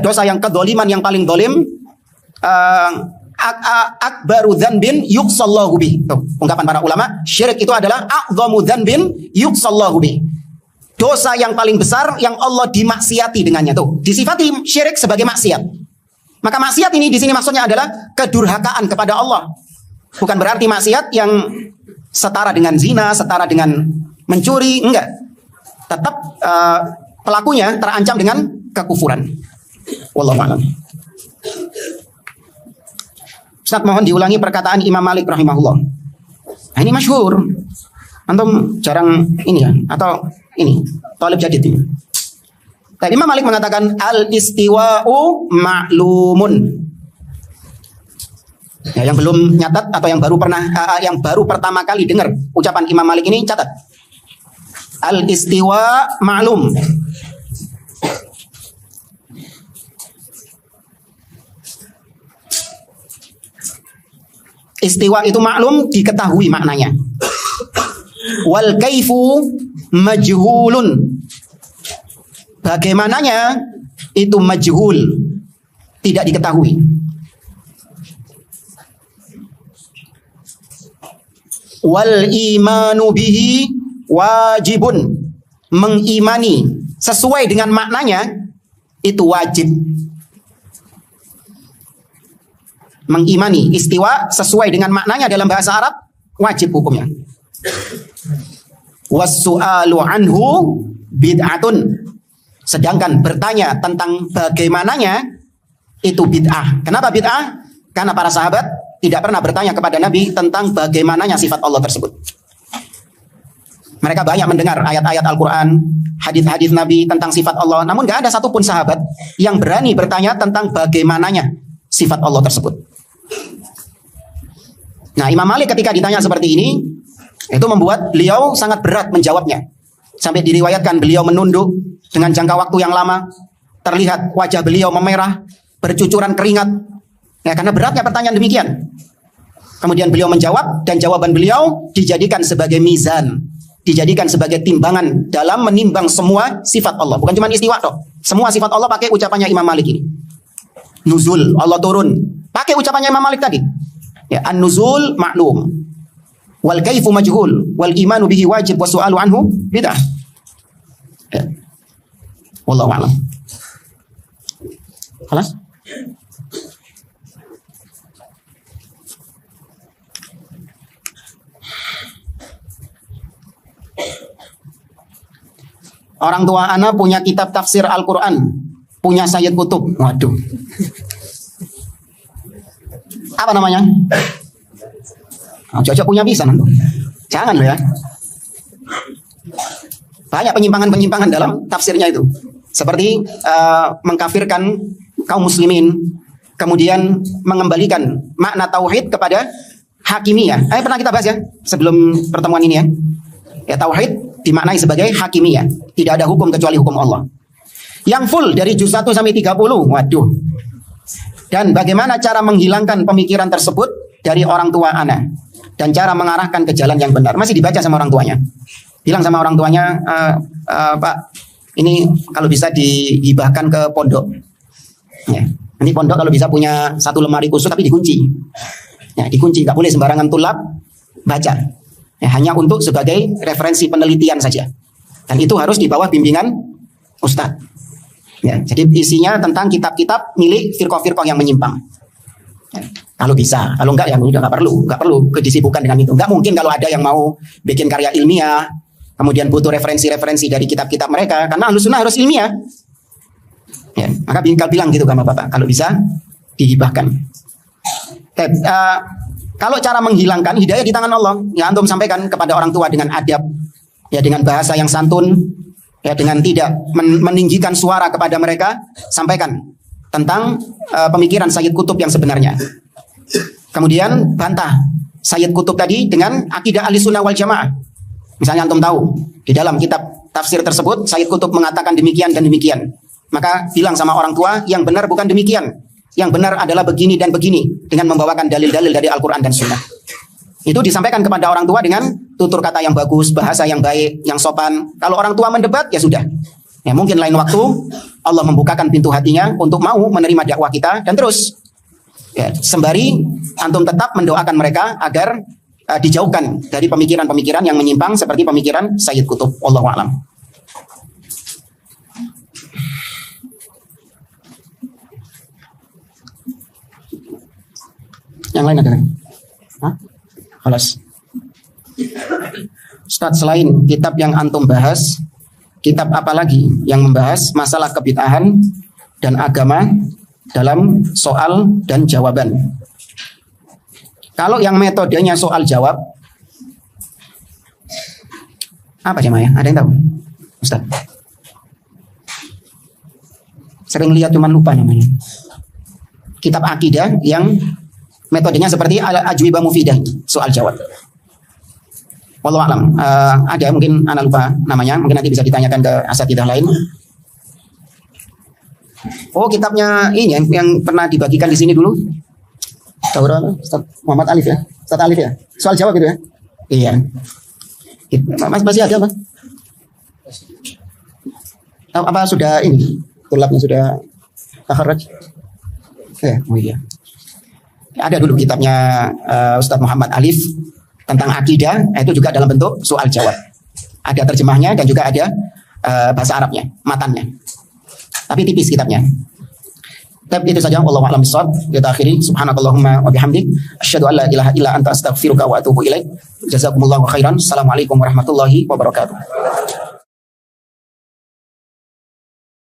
dosa yang kedzaliman yang paling zalim, akbaru dzanbin yuqsallahu bih. Ungkapan para ulama, syirik itu adalah a'dhamu dzanbin yuqsallahu bih. Dosa yang paling besar yang Allah dimaksiati dengannya tuh. Disifati syirik sebagai maksiat. Maka maksiat ini di sini maksudnya adalah kedurhakaan kepada Allah. Bukan berarti maksiat yang setara dengan zina, setara dengan mencuri, enggak. Tetap pelakunya terancam dengan kekufuran. Wallahu a'lam. Ustaz, mohon diulangi perkataan Imam Malik rahimahullah. Nah, ini masyhur. Antum jarang ini ya, atau ini thalib jadid ini. Tadi Imam Malik mengatakan al-istiwa'u ma'lumun. Ya, yang belum nyatat atau yang baru pertama kali dengar ucapan Imam Malik ini, catat. Al-istiwa ma'lum. Istiwa itu maklum, diketahui maknanya. Wal kaifu majhulun. Bagaimananya itu majhul, tidak diketahui. Wal imanu bihi wajibun. Mengimani sesuai dengan maknanya itu wajib. Mengimani istiwa sesuai dengan maknanya dalam bahasa Arab wajib hukumnya. Was-su'alu anhu bid'atun. Sedangkan bertanya tentang bagaimananya itu bid'ah. Kenapa bid'ah? Karena para sahabat tidak pernah bertanya kepada Nabi tentang bagaimananya sifat Allah tersebut. Mereka banyak mendengar ayat-ayat Al-Quran, hadis-hadis Nabi tentang sifat Allah, namun gak ada satupun sahabat yang berani bertanya tentang bagaimananya sifat Allah tersebut. Nah, Imam Malik ketika ditanya seperti ini, itu membuat beliau sangat berat menjawabnya. Sampai diriwayatkan beliau menunduk dengan jangka waktu yang lama, terlihat wajah beliau memerah, bercucuran keringat. Ya, karena beratnya pertanyaan demikian. Kemudian beliau menjawab, dan jawaban beliau dijadikan sebagai mizan, dijadikan sebagai timbangan dalam menimbang semua sifat Allah. Bukan cuma istiwa toh. Semua sifat Allah pakai ucapannya Imam Malik ini. Nuzul, Allah turun. Pakai ucapannya Imam Malik tadi. Ya, an-nuzul maklum. Wal kaifu majhul, wal imanu bihi wajib, wa su'alu anhu bid'ah. Ya. Wallahu a'lam. Khalas? Orang tua ana punya kitab tafsir Al-Quran, punya Sayyid Qutb. Waduh. Apa namanya? Cocok punya bisa nanti. Jangan loh ya. Banyak penyimpangan-penyimpangan dalam tafsirnya itu. Seperti mengkafirkan kaum muslimin, kemudian mengembalikan makna tauhid kepada hakimiyah. Pernah kita bahas ya sebelum pertemuan ini ya. Ya, tauhid dimaknai sebagai hakimiyah. Tidak ada hukum kecuali hukum Allah. Yang full dari juz 1 sampai 30. Waduh. Dan bagaimana cara menghilangkan pemikiran tersebut dari orang tua ana, dan cara mengarahkan ke jalan yang benar. Masih dibaca sama orang tuanya. Bilang sama orang tuanya, Pak, ini kalau bisa dihibahkan ke pondok. Ya. Nanti pondok kalau bisa punya satu lemari khusus tapi dikunci. Ya, dikunci, nggak boleh sembarangan tulap baca. Ya, hanya untuk sebagai referensi penelitian saja. Dan itu harus di bawah bimbingan ustadz. Ya, jadi isinya tentang kitab-kitab milik firqah-firqah yang menyimpang. Ya, kalau bisa, kalau enggak ya udah nggak perlu kedisibukan dengan itu. Nggak mungkin kalau ada yang mau bikin karya ilmiah, kemudian butuh referensi-referensi dari kitab-kitab mereka, karena Ahlus Sunnah harus ilmiah. Ya, maka bilang gitu sama Bapak, kalau bisa dihibahkan. Kalau cara menghilangkan, hidayah di tangan Allah. Ya, antum sampaikan kepada orang tua dengan adab, ya, dengan bahasa yang santun, ya, dengan tidak meninggikan suara kepada mereka. Sampaikan tentang pemikiran Sayyid Qutb yang sebenarnya. Kemudian bantah Sayyid Qutb tadi dengan akidah Ahlussunnah wal Jamaah. Misalnya antum tahu di dalam kitab tafsir tersebut Sayyid Qutb mengatakan demikian dan demikian. Maka bilang sama orang tua, yang benar bukan demikian. Yang benar adalah begini dan begini, dengan membawakan dalil-dalil dari Al-Quran dan Sunnah. Itu disampaikan kepada orang tua dengan tutur kata yang bagus, bahasa yang baik, yang sopan. Kalau orang tua mendebat, ya sudah. Ya, mungkin lain waktu Allah membukakan pintu hatinya untuk mau menerima dakwah kita, dan terus ya, sembari antum tetap mendoakan mereka agar dijauhkan dari pemikiran-pemikiran yang menyimpang seperti pemikiran Sayyid Qutb. Wallahu a'lam. Yang lain ada lagi? Hah? Halas. Ustaz, selain kitab yang antum bahas, kitab apa lagi yang membahas masalah kebid'ahan dan agama dalam soal dan jawaban? Kalau yang metodenya soal jawab, Apa jemaah ya? Ada yang tahu? Ustaz. Sering lihat cuman lupa namanya. Kitab akidah yang metodenya seperti al-ajwibah mufidah, soal jawab. Wallahu a'lam. Ada mungkin anak lupa namanya, mungkin nanti bisa ditanyakan ke asatidzah lain. Oh, kitabnya ini yang pernah dibagikan di sini dulu. Daurah Ustaz Muhammad Alif ya. Ustaz Alif ya. Soal jawab gitu ya. Iya. Masih ada, Pak? Apa sudah ini? Tulabnya sudah takharraj? Ya, oh iya. Ada dulu kitabnya Ustaz Muhammad Alif tentang akidah, itu juga dalam bentuk soal jawab. Ada terjemahnya dan juga ada bahasa Arabnya, matannya. Tapi tipis kitabnya. Tapi itu saja, wallahu a'lam bishawab. Kita akhiri, subhanakallahumma wa bihamdik, asyhadu an la ilaha illa anta astaghfiruka wa atubu ilaik. Jazakumullahu khairan. Assalamualaikum warahmatullahi wabarakatuh.